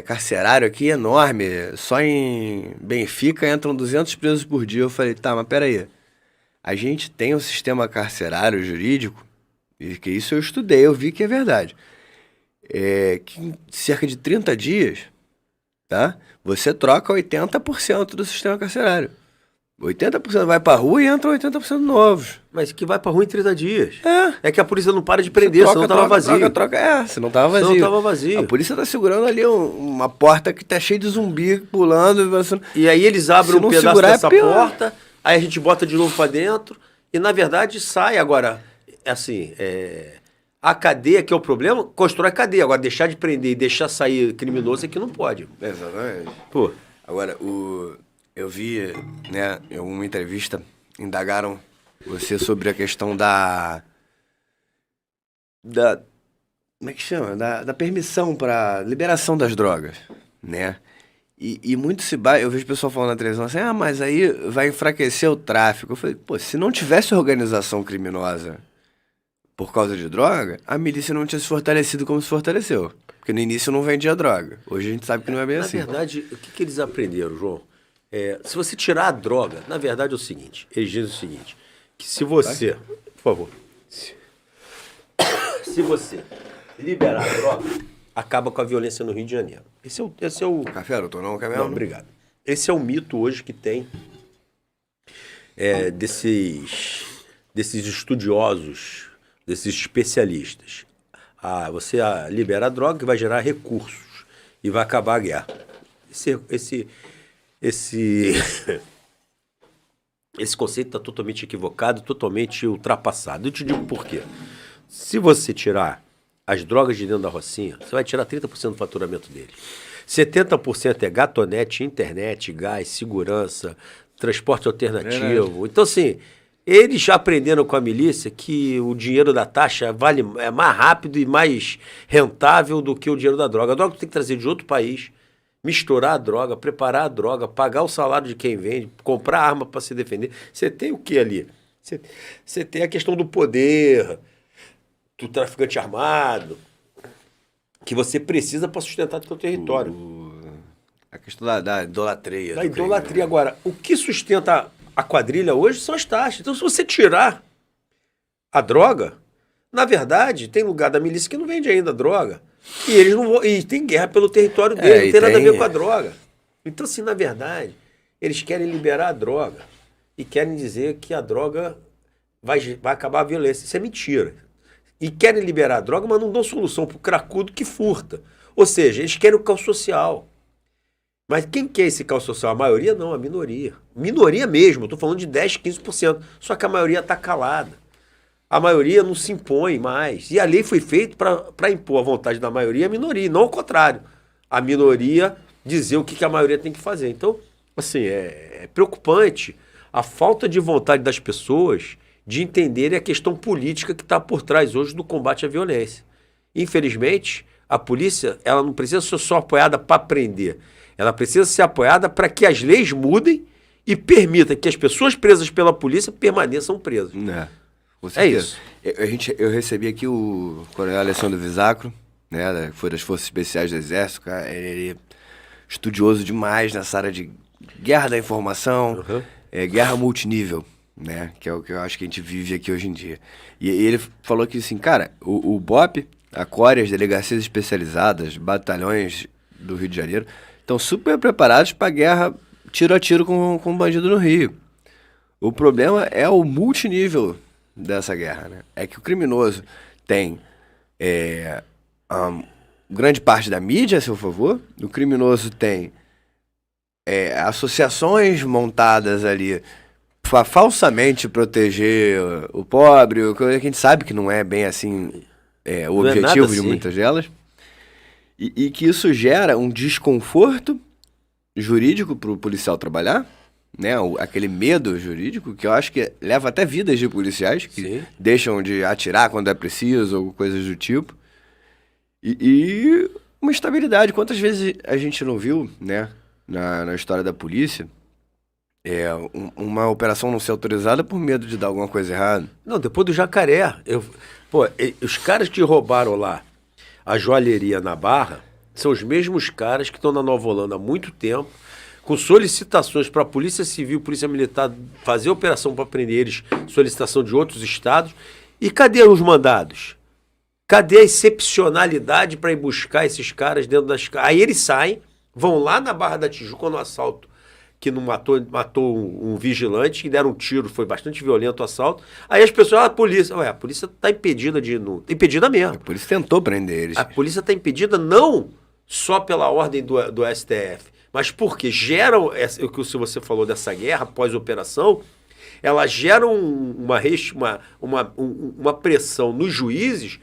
carcerário aqui enorme. Só em Benfica entram 200 presos por dia. Eu falei, mas peraí. A gente tem um sistema carcerário jurídico, e que isso eu estudei, eu vi que é verdade. Que em cerca de 30 dias, tá? Você troca 80% do sistema carcerário. 80% vai pra rua e entram 80% novos. Mas que vai pra rua em 30 dias. É que a polícia não para de prender, senão tava vazio. Senão tava vazio. Senão tava vazio. A polícia tá segurando ali uma porta que tá cheia de zumbi pulando. E aí eles abrem um pedaço dessa porta, aí a gente bota de novo pra dentro, e na verdade sai. Agora, assim, a cadeia que é o problema, constrói a cadeia. Agora, deixar de prender e deixar sair criminoso é que não pode. Exatamente. Pô. Agora, eu vi, né, em uma entrevista, indagaram você sobre a questão da como é que chama? Da permissão para liberação das drogas, né? E muito eu vejo o pessoal falando na televisão assim, mas aí vai enfraquecer o tráfico. Eu falei, se não tivesse organização criminosa por causa de droga, a milícia não tinha se fortalecido como se fortaleceu. Porque no início não vendia droga. Hoje a gente sabe que não é bem assim. Na verdade, o que eles aprenderam, João? Se você tirar a droga, na verdade é o seguinte, eles dizem o seguinte, que se você, por favor, se você liberar a droga, acaba com a violência no Rio de Janeiro. Esse é o... Café, doutor, não? Café, não, obrigado. Esse é o mito hoje que tem desses estudiosos, desses especialistas. Você libera a droga que vai gerar recursos e vai acabar a guerra. Esse conceito está totalmente equivocado, totalmente ultrapassado. Eu te digo por quê. Se você tirar as drogas de dentro da Rocinha, você vai tirar 30% do faturamento deles. 70% é gatonete, internet, gás, segurança, transporte alternativo. Então, assim, eles já aprenderam com a milícia que o dinheiro da taxa é mais rápido e mais rentável do que o dinheiro da droga. A droga tu tem que trazer de outro país, misturar a droga, preparar a droga, pagar o salário de quem vende, comprar arma para se defender. Você tem o que ali? Você tem a questão do poder, do traficante armado, que você precisa para sustentar o seu território. A questão da idolatria. Da idolatria. Agora, o que sustenta a quadrilha hoje são as taxas. Então, se você tirar a droga, na verdade, tem lugar da milícia que não vende ainda droga. E eles não vão, e tem guerra pelo território deles, não tem nada a ver com a droga. Então, assim, na verdade, eles querem liberar a droga e querem dizer que a droga vai acabar a violência. Isso é mentira. E querem liberar a droga, mas não dão solução para o cracudo que furta. Ou seja, eles querem o caos social. Mas quem quer esse caos social? A maioria não, a minoria. Minoria mesmo, eu estou falando de 10%, 15%. Só que a maioria está calada. A maioria não se impõe mais. E a lei foi feita para impor a vontade da maioria e a minoria, não ao contrário. A minoria dizer o que a maioria tem que fazer. Então, assim, é preocupante a falta de vontade das pessoas de entenderem a questão política que está por trás hoje do combate à violência. Infelizmente, a polícia ela não precisa ser só apoiada para prender. Ela precisa ser apoiada para que as leis mudem e permita que as pessoas presas pela polícia permaneçam presas. Com certeza. Eu recebi aqui o coronel Alessandro Visacro, né, que foi das Forças Especiais do Exército, cara. Ele é estudioso demais nessa área de guerra da informação, guerra multinível, né, que é o que eu acho que a gente vive aqui hoje em dia. E ele falou que, assim, cara, o BOP, a CORE, as delegacias especializadas, batalhões do Rio de Janeiro, estão super preparados para guerra tiro a tiro com bandido no Rio. O problema é o multinível dessa guerra, né? É que o criminoso tem grande parte da mídia a seu favor, o criminoso tem associações montadas ali para falsamente proteger o pobre, o que a gente sabe que não é bem assim o objetivo de muitas delas, e que isso gera um desconforto jurídico para o policial trabalhar, né? Aquele medo jurídico que eu acho que leva até vidas de policiais que deixam de atirar quando é preciso ou coisas do tipo. E uma estabilidade. Quantas vezes a gente não viu, né, na história da polícia, uma operação não ser autorizada por medo de dar alguma coisa errada? Não, depois do Jacaré. Os caras que roubaram lá a joalheria na Barra são os mesmos caras que estão na Nova Holanda há muito tempo, com solicitações para a Polícia Civil, Polícia Militar fazer operação para prender eles, solicitação de outros estados. E cadê os mandados? Cadê a excepcionalidade para ir buscar esses caras dentro das casas? Aí eles saem, vão lá na Barra da Tijuca no assalto, que não matou um vigilante, que deram um tiro, foi bastante violento o assalto. Aí as pessoas, a polícia está impedida de ir impedida mesmo. A polícia tentou prender eles. A polícia está impedida não só pela ordem do STF, mas porque geram, o que você falou dessa guerra pós-operação, ela gera uma pressão nos juízes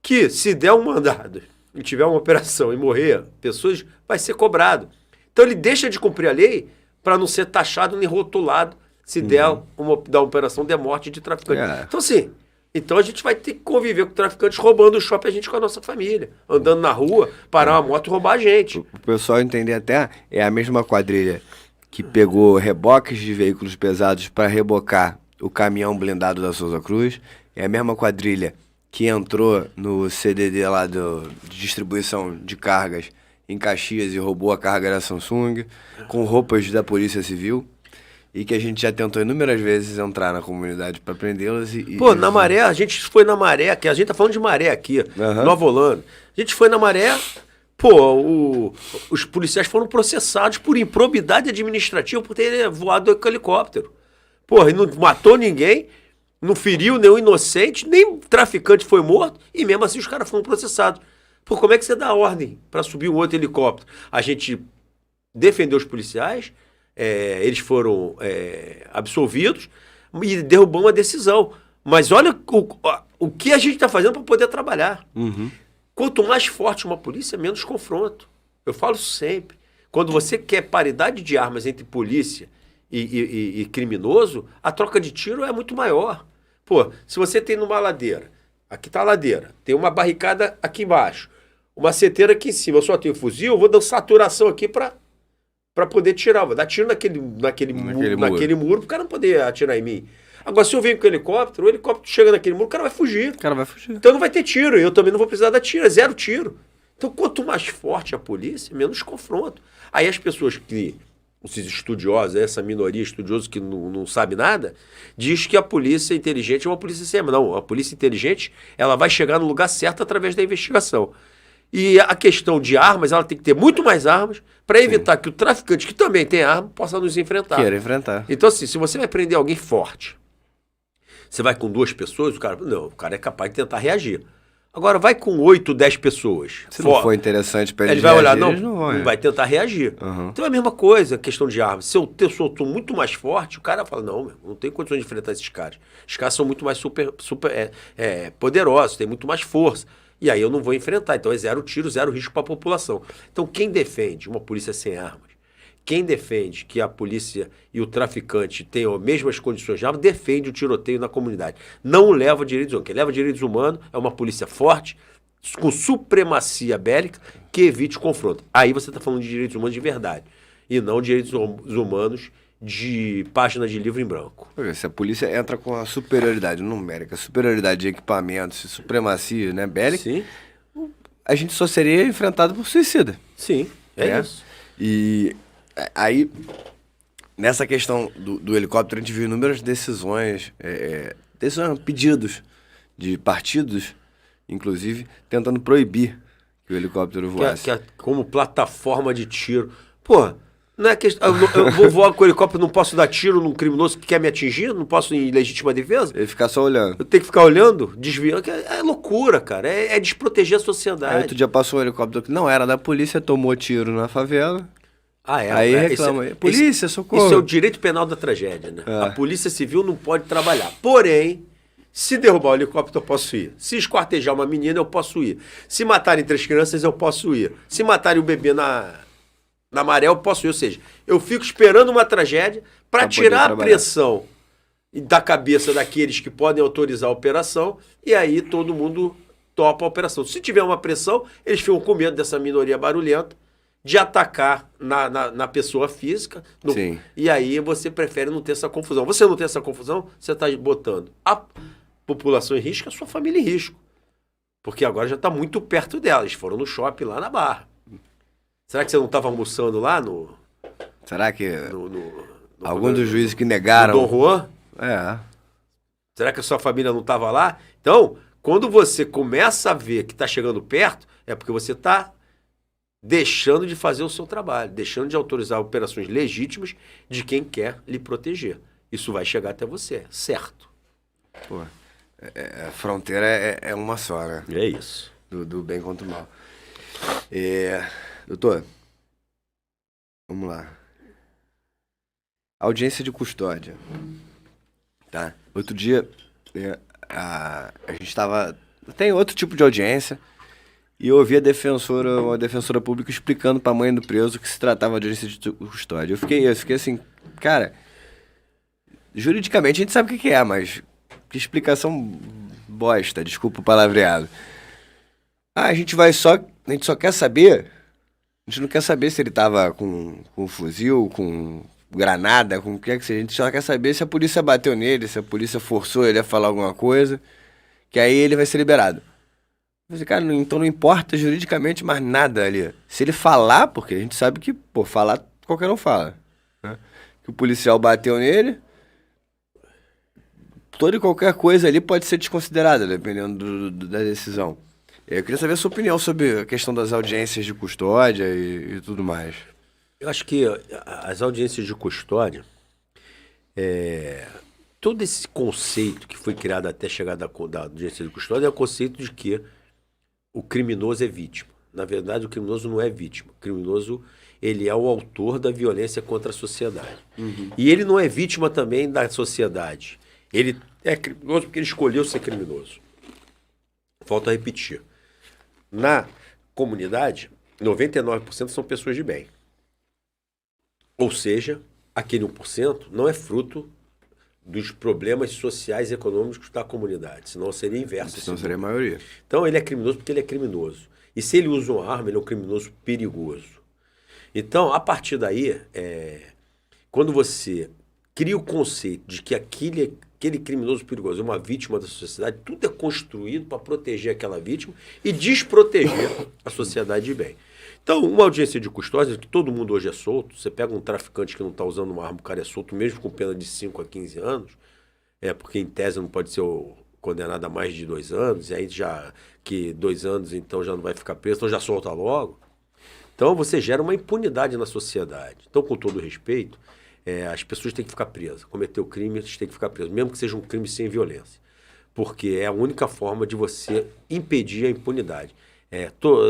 que, se der um mandado e tiver uma operação e morrer pessoas, vai ser cobrado. Então ele deixa de cumprir a lei para não ser taxado nem rotulado se der uma operação de morte de traficante. Então, assim, a gente vai ter que conviver com traficantes roubando o shopping, a gente com a nossa família, andando na rua, parar uma moto e roubar a gente. O pessoal entender até, é a mesma quadrilha que pegou reboques de veículos pesados para rebocar o caminhão blindado da Souza Cruz, é a mesma quadrilha que entrou no CDD lá de distribuição de cargas em Caxias e roubou a carga da Samsung, com roupas da Polícia Civil, e que a gente já tentou inúmeras vezes entrar na comunidade para prendê-las. Na Maré, a gente foi na Maré, que a gente tá falando de Maré aqui, Nova Holanda. A gente foi na Maré, os policiais foram processados por improbidade administrativa por terem voado com helicóptero. E não matou ninguém, não feriu nenhum inocente, nem traficante foi morto, e mesmo assim os caras foram processados. Como é que você dá ordem para subir um outro helicóptero? A gente defendeu os policiais, eles foram absolvidos e derrubamos a decisão. Mas olha o que a gente está fazendo para poder trabalhar. Quanto mais forte uma polícia, menos confronto. Eu falo sempre. Quando você quer paridade de armas entre polícia e criminoso, a troca de tiro é muito maior. Se você tem numa ladeira, aqui está a ladeira, tem uma barricada aqui embaixo, uma seteira aqui em cima, eu só tenho fuzil, eu vou dar saturação aqui para poder tirar, vou dar tiro naquele muro, para o cara não poder atirar em mim. Agora, se eu venho com o helicóptero chega naquele muro, o cara vai fugir. Então não vai ter tiro, eu também não vou precisar dar tiro, é zero tiro. Então, quanto mais forte a polícia, menos confronto. Aí as pessoas que, esses estudiosos, essa minoria estudiosa que não sabe nada, diz que a polícia inteligente é uma polícia sem arma. Não, a polícia inteligente, ela vai chegar no lugar certo através da investigação. E a questão de armas, ela tem que ter muito mais armas para evitar que o traficante, que também tem arma, possa nos enfrentar. Queira enfrentar. Então, assim, se você vai prender alguém forte, você vai com 2 pessoas, o cara é capaz de tentar reagir. Agora, vai com 8, 10 pessoas. Se não for interessante para ele vai olhar, não vai tentar reagir. Então é a mesma coisa, a questão de armas. Se eu sou muito mais forte, o cara fala, não tenho condições de enfrentar esses caras. Os caras são muito mais super poderosos, têm muito mais força. E aí eu não vou enfrentar. Então é zero tiro, zero risco para a população. Então quem defende uma polícia sem armas, quem defende que a polícia e o traficante tenham as mesmas condições de arma, defende o tiroteio na comunidade. Não leva direitos humanos. Quem leva direitos humanos é uma polícia forte, com supremacia bélica, que evite o confronto. Aí você está falando de direitos humanos de verdade. E não direitos humanos de página de livro em branco. Se a polícia entra com a superioridade numérica, superioridade de equipamentos, supremacia, né, bélica, Sim, a gente só seria enfrentado por suicida. sim, é isso. E aí, nessa questão do helicóptero, a gente viu inúmeras decisões, pedidos de partidos, inclusive, tentando proibir que o helicóptero voasse. Que é como plataforma de tiro. Pô, não é questão. Eu vou voar com o helicóptero, não posso dar tiro num criminoso que quer me atingir? Não posso em legítima defesa? Ele ficar só olhando. Eu tenho que ficar olhando, desviando. É loucura, cara. É desproteger a Aí sociedade. outro dia passou um helicóptero que não era da polícia, tomou tiro na favela. Aí reclama. Polícia, socorro. Isso é o direito penal da tragédia, né? É. A polícia civil não pode trabalhar. Porém, se derrubar o helicóptero, eu posso ir. Se esquartejar uma menina, eu posso ir. Se matarem 3 crianças, eu posso ir. Se matarem o bebê na maré, eu posso ir. Ou seja, eu fico esperando uma tragédia para tirar a pressão da cabeça daqueles que podem autorizar a operação, e aí todo mundo topa a operação. Se tiver uma pressão, eles ficam com medo dessa minoria barulhenta de atacar na pessoa física. Sim. E aí você prefere não ter essa confusão. Você não tem essa confusão, você está botando a população em risco, a sua família em risco. Porque agora já está muito perto dela. Eles foram no shopping lá na Barra. Será que você não estava almoçando lá no... Será que no alguns dos juízes que negaram... Dom Juan? É. Será que a sua família não estava lá? Então, quando você começa a ver que está chegando perto, é porque você está deixando de fazer o seu trabalho, deixando de autorizar operações legítimas de quem quer lhe proteger. Isso vai chegar até você, certo? Pô, a fronteira é uma só, né? É isso. Do bem contra o mal. Doutor, vamos lá. Audiência de custódia. Tá? Outro dia, a gente estava... Tem outro tipo de audiência, e eu ouvi uma defensora pública explicando para a mãe do preso que se tratava de audiência de custódia. Eu fiquei assim, cara, juridicamente a gente sabe o que é, mas que explicação bosta, desculpa o palavreado. A gente só quer saber, a gente não quer saber se ele tava com fuzil, com granada, com o que é que seja. A gente só quer saber se a polícia bateu nele, se a polícia forçou ele a falar alguma coisa, que aí ele vai ser liberado. Eu falei, cara, então não importa juridicamente mais nada ali. Se ele falar, porque a gente sabe que, falar qualquer um fala, né? Que o policial bateu nele, toda e qualquer coisa ali pode ser desconsiderada, dependendo da decisão. Eu queria saber a sua opinião sobre a questão das audiências de custódia e tudo mais. Eu acho que as audiências de custódia, todo esse conceito que foi criado até chegar da audiência de custódia é o conceito de que o criminoso é vítima. Na verdade, o criminoso não é vítima. O criminoso, ele é o autor da violência contra a sociedade. Uhum. E ele não é vítima também da sociedade. Ele é criminoso porque ele escolheu ser criminoso. Volto a repetir. Na comunidade, 99% são pessoas de bem. Ou seja, aquele 1% não é fruto dos problemas sociais e econômicos da comunidade. Senão seria inverso. Senão seria a maioria. Então ele é criminoso porque ele é criminoso. E se ele usa uma arma, ele é um criminoso perigoso. Então, a partir daí, quando você cria o conceito de que aquele criminoso perigoso é uma vítima da sociedade, tudo é construído para proteger aquela vítima e desproteger a sociedade de bem. Então, uma audiência de custódia, que todo mundo hoje é solto, você pega um traficante que não está usando uma arma, o cara é solto, mesmo com pena de 5 a 15 anos, porque em tese não pode ser condenado a mais de 2 anos, e aí já que 2 anos então já não vai ficar preso, então já solta logo. Então você gera uma impunidade na sociedade. Então, com todo respeito, as pessoas têm que ficar presas. Cometeu crime, eles têm que ficar presos, mesmo que seja um crime sem violência. Porque é a única forma de você impedir a impunidade.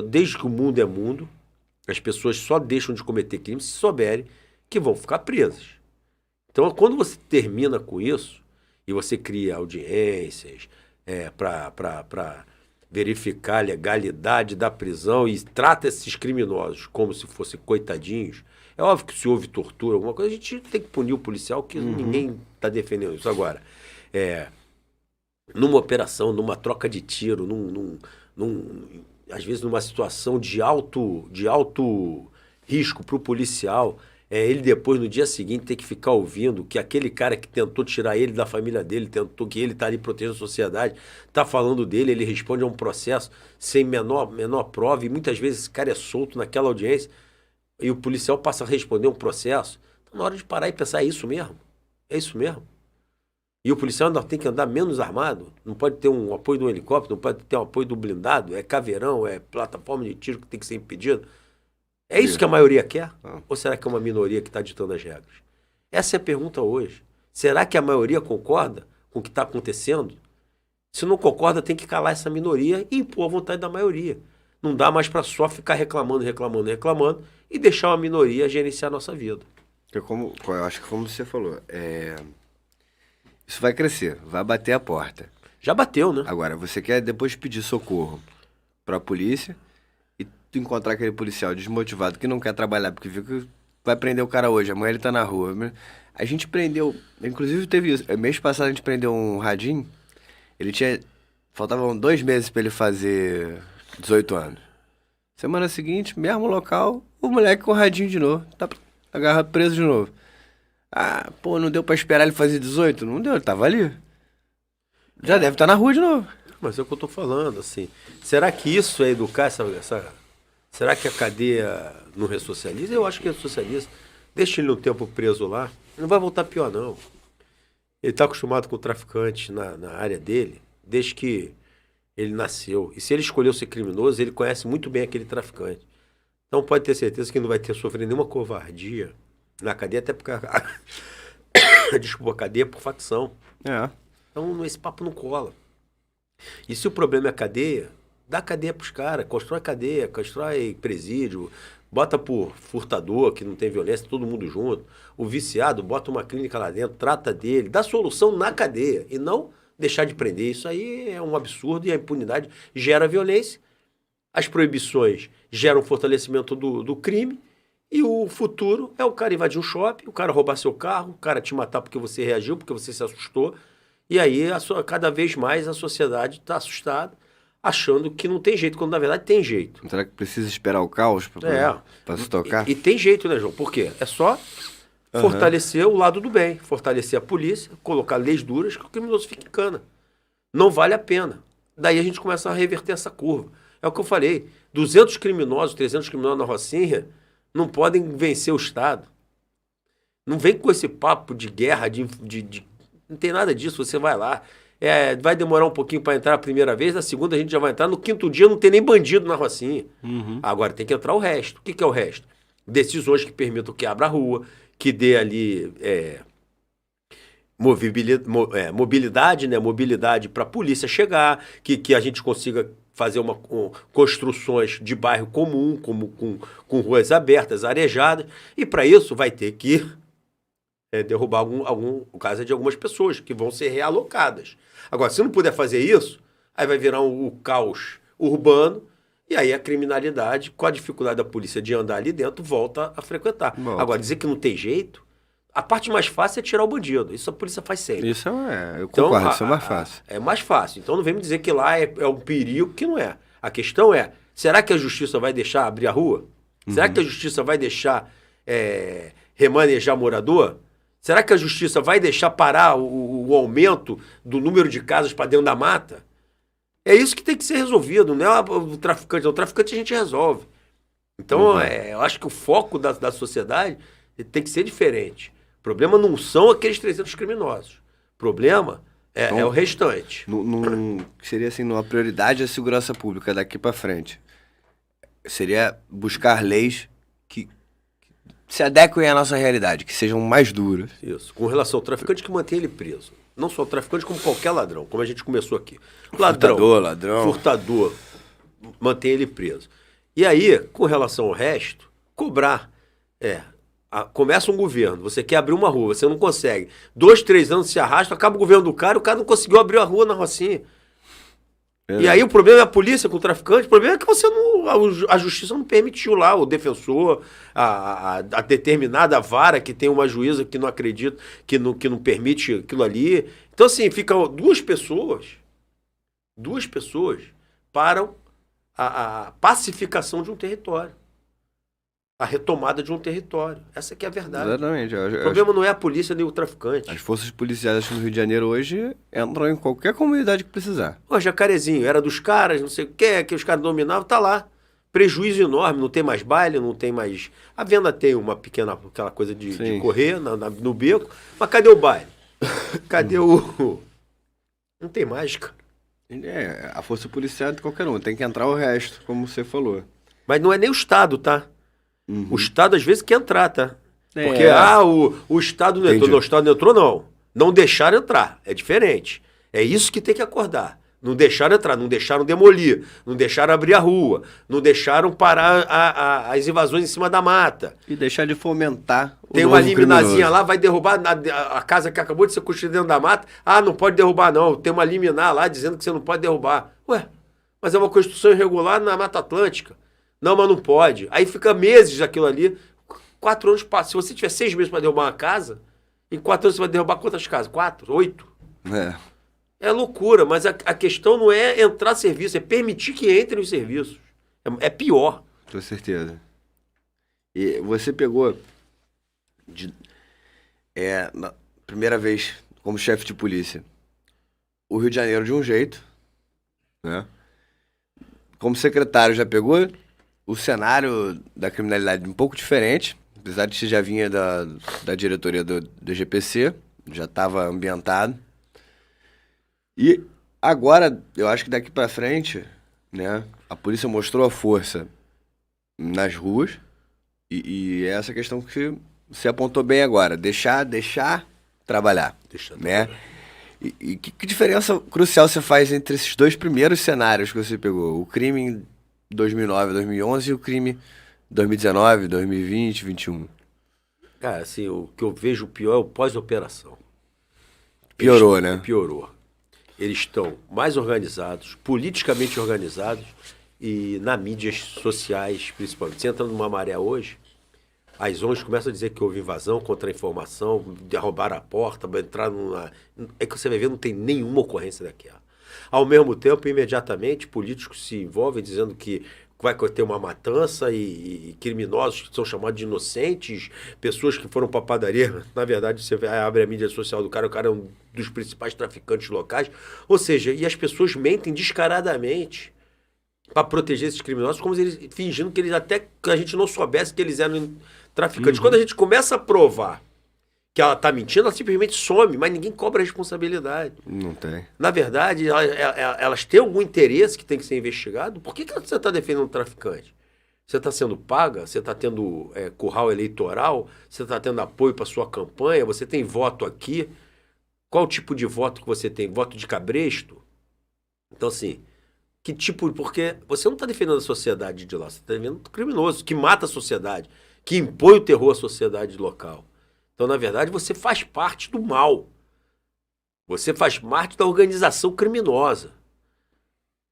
Desde que o mundo é mundo, as pessoas só deixam de cometer crime se souberem que vão ficar presas. Então, quando você termina com isso, e você cria audiências para verificar a legalidade da prisão e trata esses criminosos como se fossem coitadinhos, é óbvio que se houve tortura, alguma coisa, a gente tem que punir o policial, que ninguém está defendendo isso. Agora, numa operação, numa troca de tiro, às vezes numa situação de alto risco para o policial, É ele depois, no dia seguinte, ter que ficar ouvindo que aquele cara que tentou tirar ele da família dele, tentou que ele tá ali protegendo a sociedade, tá falando dele, ele responde a um processo sem menor prova, e muitas vezes esse cara é solto naquela audiência, e o policial passa a responder um processo. Então, na hora de parar e pensar, é isso mesmo? É isso mesmo? E o policial ainda tem que andar menos armado, não pode ter um apoio do helicóptero, não pode ter um apoio do blindado, é caveirão, é plataforma de tiro que tem que ser impedido. É isso que a maioria quer? Ou será que é uma minoria que está ditando as regras? Essa é a pergunta hoje. Será que a maioria concorda com o que está acontecendo? Se não concorda, tem que calar essa minoria e impor a vontade da maioria. Não dá mais para só ficar reclamando e deixar uma minoria gerenciar a nossa vida. Eu acho que como você falou, isso vai crescer, vai bater a porta. Já bateu, né? Agora, você quer depois pedir socorro para a polícia e tu encontrar aquele policial desmotivado que não quer trabalhar porque viu que vai prender o cara hoje, amanhã ele tá na rua. A gente prendeu, inclusive teve isso, mês passado a gente prendeu um radinho, faltavam 2 meses para ele fazer 18 anos. Semana seguinte, mesmo local, o moleque com o radinho de novo, tá agarrado preso de novo. Ah, pô, não deu pra esperar ele fazer 18? Não deu, ele tava ali. Já deve estar na rua de novo. Mas é o que eu tô falando, assim. Será que isso é educar será que a cadeia não ressocializa? Eu acho que ressocializa. Deixa ele um tempo preso lá, não vai voltar pior, não. Ele tá acostumado com o traficante na área dele, desde que ele nasceu. E se ele escolheu ser criminoso, ele conhece muito bem aquele traficante. Então pode ter certeza que não vai ter sofrido nenhuma covardia na cadeia, até porque desculpa, a cadeia por facção. Então esse papo não cola. E se o problema é a cadeia, dá cadeia pros caras, constrói cadeia, constrói presídio, bota por furtador, que não tem violência, todo mundo junto. O viciado, bota uma clínica lá dentro, trata dele, dá solução na cadeia e não deixar de prender. Isso aí é um absurdo e a impunidade gera violência. As proibições geram fortalecimento do crime. E o futuro é o cara invadir um shopping, o cara roubar seu carro, o cara te matar porque você reagiu, porque você se assustou. E aí, cada vez mais a sociedade está assustada, achando que não tem jeito, quando na verdade tem jeito. Será que precisa esperar o caos para se tocar? E tem jeito, né, João? Por quê? É só fortalecer o lado do bem, fortalecer a polícia, colocar leis duras que o criminoso fique em cana. Não vale a pena. Daí a gente começa a reverter essa curva. É o que eu falei, 200 criminosos, 300 criminosos na Rocinha não podem vencer o Estado. Não vem com esse papo de guerra, não tem nada disso, você vai lá. Vai demorar um pouquinho para entrar a primeira vez, na segunda a gente já vai entrar, no 5º dia não tem nem bandido na Rocinha. Agora tem que entrar o resto. O que é o resto? Decisões que permitam que abra a rua, que dê ali mobilidade, né? Mobilidade para a polícia chegar, que a gente consiga fazer construções de bairro comum, com ruas abertas, arejadas, e para isso vai ter que derrubar algum casa de algumas pessoas, que vão ser realocadas. Agora, se não puder fazer isso, aí vai virar o caos urbano, e aí a criminalidade, com a dificuldade da polícia de andar ali dentro, volta a frequentar. Agora, dizer que não tem jeito, a parte mais fácil é tirar o bandido. Isso a polícia faz sempre. Isso eu concordo, isso é mais fácil. É mais fácil. Então não vem me dizer que lá é um perigo, que não é. A questão é, será que a justiça vai deixar abrir a rua? Será que a justiça vai deixar remanejar morador? Será que a justiça vai deixar parar o aumento do número de casas para dentro da mata? É isso que tem que ser resolvido, não é o traficante. O traficante a gente resolve. Então, eu acho que o foco da sociedade tem que ser diferente. O problema não são aqueles 300 criminosos. O problema é o restante. Seria assim, uma prioridade a segurança pública daqui para frente. Seria buscar leis que se adequem à nossa realidade, que sejam mais duras. Isso. Com relação ao traficante, que mantém ele preso. Não só o traficante, como qualquer ladrão, como a gente começou aqui. Ladrão. Furtador, mantém ele preso. E aí, com relação ao resto, cobrar. Começa um governo, você quer abrir uma rua, você não consegue. 2, 3 anos se arrasta, acaba o governo do cara, o cara não conseguiu abrir a rua na Rocinha. E aí o problema é a polícia com o traficante, o problema é que a justiça não permitiu lá, o defensor, a determinada vara que tem uma juíza que não acredita, que não permite aquilo ali. Então assim, ficam duas pessoas param a pacificação de um território. a retomada de um território. Essa que é a verdade. Exatamente. O problema não é a polícia nem o traficante. As forças policiais aqui no Rio de Janeiro hoje entram em qualquer comunidade que precisar. O Jacarezinho era dos caras, não sei o que os caras dominavam, tá lá. Prejuízo enorme, não tem mais baile, não tem mais... A venda tem uma pequena, aquela coisa de correr no beco, mas cadê o baile? Cadê o... Não tem mais, cara. A força policial é de qualquer um, tem que entrar o resto, como você falou. Mas não é nem o Estado, tá? Uhum. O Estado às vezes quer entrar, tá? Porque, o Estado não entrou. Não, o Estado não entrou, não. Não deixaram entrar. É diferente. É isso que tem que acordar. Não deixaram entrar, não deixaram demolir, não deixaram abrir a rua, não deixaram parar as invasões em cima da mata. E deixar de fomentar o Tem uma liminazinha lá, vai derrubar a casa que acabou de ser construída dentro da mata. Ah, não pode derrubar não. Tem uma liminar lá dizendo que você não pode derrubar. Ué, mas é uma construção irregular na Mata Atlântica. Não, mas não pode. Aí fica meses aquilo ali. 4 anos passam. Se você tiver 6 meses para derrubar uma casa, em 4 anos você vai derrubar quantas casas? 4? 8? É loucura, mas a questão não é entrar serviço, é permitir que entrem os serviços. É pior. Com certeza. E você pegou, na primeira vez como chefe de polícia, o Rio de Janeiro de um jeito, né? Como secretário já pegou o cenário da criminalidade um pouco diferente, apesar de que você já vinha da diretoria do GPC, já estava ambientado. E agora, eu acho que daqui pra frente, né, a polícia mostrou a força nas ruas e essa questão que você apontou bem agora, deixar trabalhar, né? E que diferença crucial você faz entre esses dois primeiros cenários que você pegou? O crime em 2009, 2011 e o crime 2019, 2020, 2021. Cara, assim, o que eu vejo pior é o pós-operação. Piorou, né? Piorou. Eles estão mais organizados, politicamente organizados e nas mídias sociais, principalmente. Você entra numa maré hoje, as ONGs começam a dizer que houve invasão, contra-informação, derrubaram a porta, entrar numa... É que você vai ver, não tem nenhuma ocorrência daquela. Ao mesmo tempo, imediatamente, políticos se envolvem dizendo que vai ter uma matança e criminosos que são chamados de inocentes, pessoas que foram para a padaria. Na verdade, você abre a mídia social do cara, o cara é um dos principais traficantes locais. Ou seja, e as pessoas mentem descaradamente para proteger esses criminosos, como eles fingindo que eles até que a gente não soubesse que eles eram traficantes. Quando a gente começa a provar que ela está mentindo, ela simplesmente some, mas ninguém cobra a responsabilidade. Não tem. Na verdade, elas têm algum interesse que tem que ser investigado. Por que você está defendendo um traficante? Você está sendo paga? Você está tendo curral eleitoral? Você está tendo apoio para sua campanha? Você tem voto aqui? Qual tipo de voto que você tem? Voto de cabresto? Então, assim, que tipo... Porque você não está defendendo a sociedade de lá, você está defendendo um criminoso que mata a sociedade, que impõe o terror à sociedade local. Então, na verdade, você faz parte do mal. Você faz parte da organização criminosa.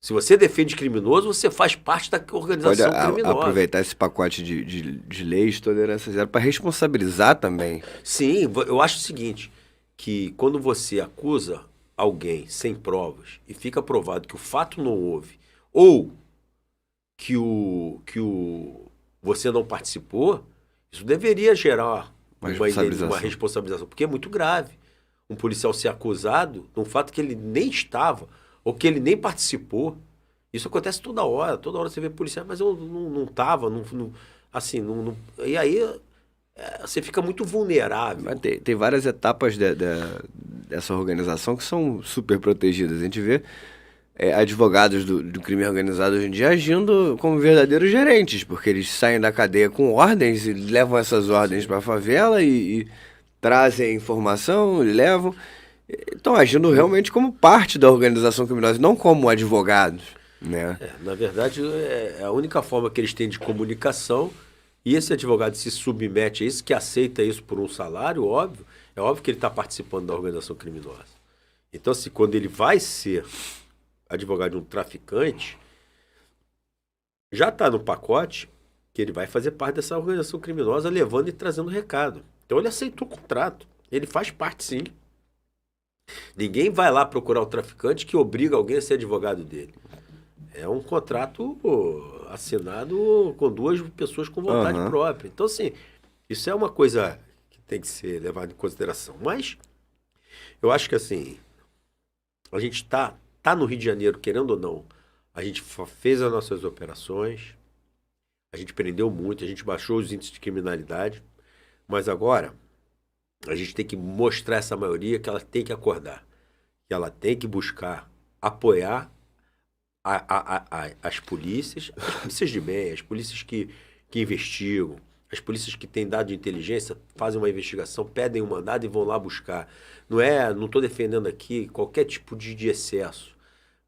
Se você defende criminoso, você faz parte da organização criminosa. Pode aproveitar esse pacote de leis, tolerância zero, para responsabilizar também. Sim, eu acho o seguinte, que quando você acusa alguém sem provas e fica provado que o fato não houve, ou que você não participou, isso deveria gerar uma responsabilização, porque é muito grave. Um policial ser acusado de um fato que ele nem estava, ou que ele nem participou. Isso acontece toda hora você vê policial, mas eu não estava, assim, e aí você fica muito vulnerável. Mas tem várias etapas dessa organização que são super protegidas. A gente vê advogados do crime organizado hoje em dia agindo como verdadeiros gerentes, porque eles saem da cadeia com ordens e levam essas ordens para a favela e trazem informação, levam. Estão agindo realmente como parte da organização criminosa, não como advogados, né? Na verdade, é a única forma que eles têm de comunicação, e esse advogado se submete a isso, que aceita isso por um salário, óbvio, é óbvio que ele está participando da organização criminosa. Então, assim, quando ele vai ser advogado de um traficante, já está no pacote que ele vai fazer parte dessa organização criminosa, levando e trazendo recado. Então ele aceitou o contrato, ele faz parte sim. Ninguém vai lá procurar o traficante que obriga alguém a ser advogado dele. É um contrato assinado com duas pessoas com vontade própria. Então, assim, isso é uma coisa que tem que ser levada em consideração. Mas eu acho que, assim, a gente tá no Rio de Janeiro, querendo ou não, a gente fez as nossas operações, a gente prendeu muito, a gente baixou os índices de criminalidade, mas agora a gente tem que mostrar essa maioria que ela tem que acordar, que ela tem que buscar apoiar as polícias de bem, as polícias que investigam, as polícias que têm dado de inteligência, fazem uma investigação, pedem um mandado e vão lá buscar. Não estou defendendo aqui qualquer tipo de excesso,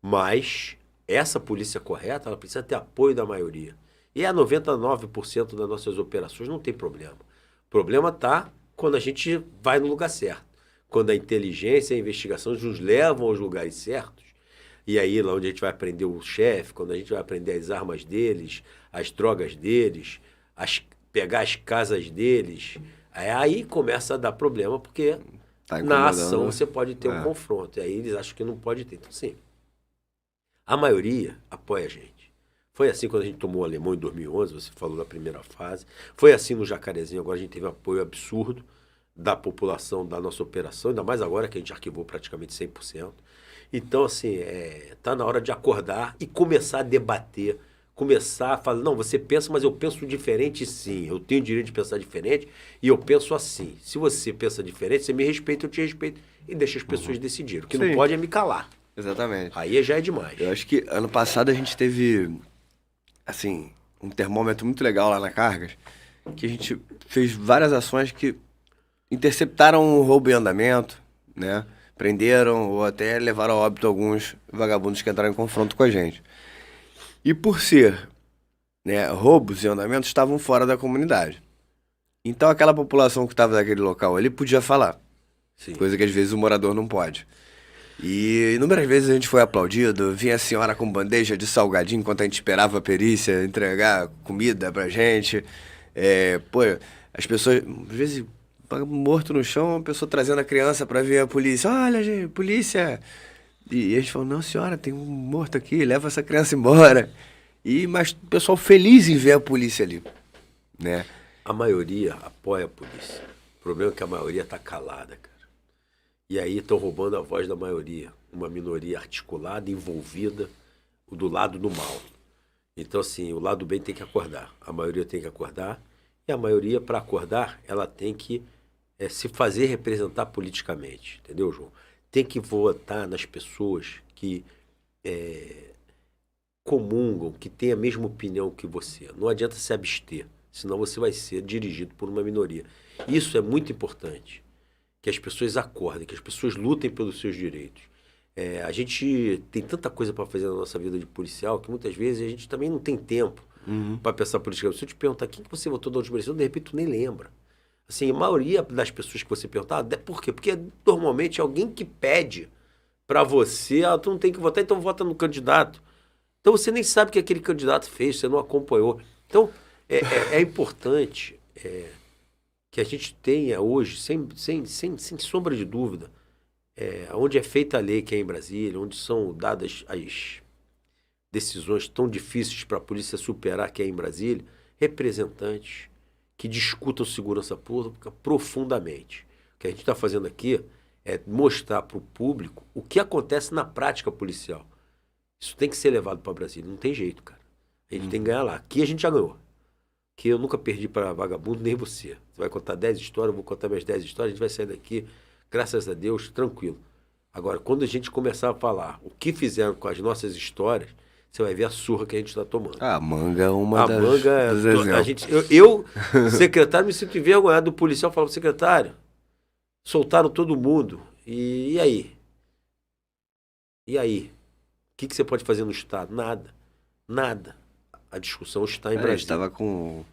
mas essa polícia correta, ela precisa ter apoio da maioria. E a 99% das nossas operações não tem problema. O problema está quando a gente vai no lugar certo. Quando a inteligência e a investigação nos levam aos lugares certos, e aí lá onde a gente vai aprender o chefe, quando a gente vai aprender as armas deles, as drogas deles, pegar as casas deles, aí começa a dar problema, porque na ação você pode ter um confronto. E aí eles acham que não pode ter. Então, assim, a maioria apoia a gente. Foi assim quando a gente tomou o Alemão em 2011, você falou da primeira fase. Foi assim no Jacarezinho, agora a gente teve um apoio absurdo da população da nossa operação, ainda mais agora que a gente arquivou praticamente 100%. Então, assim, tá na hora de acordar e começar a debater, começar a falar, não, você pensa, mas eu penso diferente sim, eu tenho o direito de pensar diferente e eu penso assim. Se você pensa diferente, você me respeita, eu te respeito e deixa as pessoas decidirem. O que não pode é me calar. Exatamente. Aí já é demais. Eu acho que ano passado a gente teve, assim, um termômetro muito legal lá na Cargas, que a gente fez várias ações que interceptaram o roubo em andamento, né? Prenderam ou até levaram a óbito alguns vagabundos que entraram em confronto com a gente. E por ser, né, roubos em andamento, estavam fora da comunidade. Então aquela população que estava naquele local ali podia falar. Sim. Coisa que às vezes o morador não pode. E inúmeras vezes a gente foi aplaudido, vinha a senhora com bandeja de salgadinho enquanto a gente esperava a perícia entregar comida pra gente. As pessoas, às vezes, morto no chão, a pessoa trazendo a criança pra ver a polícia. Olha, gente, polícia! E a gente falou, não senhora, tem um morto aqui, leva essa criança embora. Mas o pessoal feliz em ver a polícia ali, né? A maioria apoia a polícia. O problema é que a maioria tá calada, cara. E aí estão roubando a voz da maioria. Uma minoria articulada, envolvida, do lado do mal. Então, assim, o lado bem tem que acordar. A maioria tem que acordar. E a maioria, para acordar, ela tem que se fazer representar politicamente. Entendeu, João? Tem que votar nas pessoas que comungam, que têm a mesma opinião que você. Não adianta se abster, senão você vai ser dirigido por uma minoria. Isso é muito importante. Que as pessoas acordem, que as pessoas lutem pelos seus direitos. A gente tem tanta coisa para fazer na nossa vida de policial que muitas vezes a gente também não tem tempo para pensar politicamente. Se eu te perguntar quem que você votou da última eleição, de repente tu nem lembra. Assim, a maioria das pessoas que você perguntar, por quê? Porque normalmente é alguém que pede para você, tu não tem que votar, então vota no candidato. Então você nem sabe o que aquele candidato fez, você não acompanhou. Então é importante que a gente tenha hoje, sem sombra de dúvida, onde é feita a lei que é em Brasília, onde são dadas as decisões tão difíceis para a polícia superar que é em Brasília, representantes que discutam segurança pública profundamente. O que a gente está fazendo aqui é mostrar para o público o que acontece na prática policial. Isso tem que ser levado para Brasília, não tem jeito, cara. A gente tem que ganhar lá. Aqui a gente já ganhou. Que eu nunca perdi para vagabundo, nem você. Você vai contar 10 histórias, eu vou contar minhas 10 histórias, a gente vai sair daqui, graças a Deus, tranquilo. Agora, quando a gente começar a falar o que fizeram com as nossas histórias, você vai ver a surra que a gente está tomando. A manga é uma das... Eu, secretário, me sinto envergonhado do policial, falo, secretário, soltaram todo mundo, e aí? E aí? O que você pode fazer no Estado? Nada. A discussão está em Brasília. A gente estava com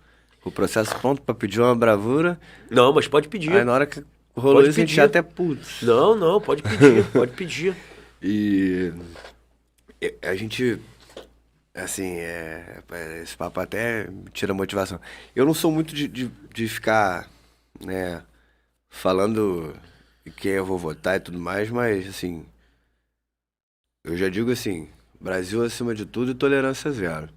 o processo pronto para pedir uma bravura. Não, mas pode pedir. Aí na hora que rolou isso, a gente já até putz. Não, pode pedir, pode pedir. E a gente, assim, esse papo até tira motivação. Eu não sou muito de ficar, né, falando quem eu vou votar e tudo mais, mas, assim, eu já digo assim, Brasil acima de tudo e tolerância zero.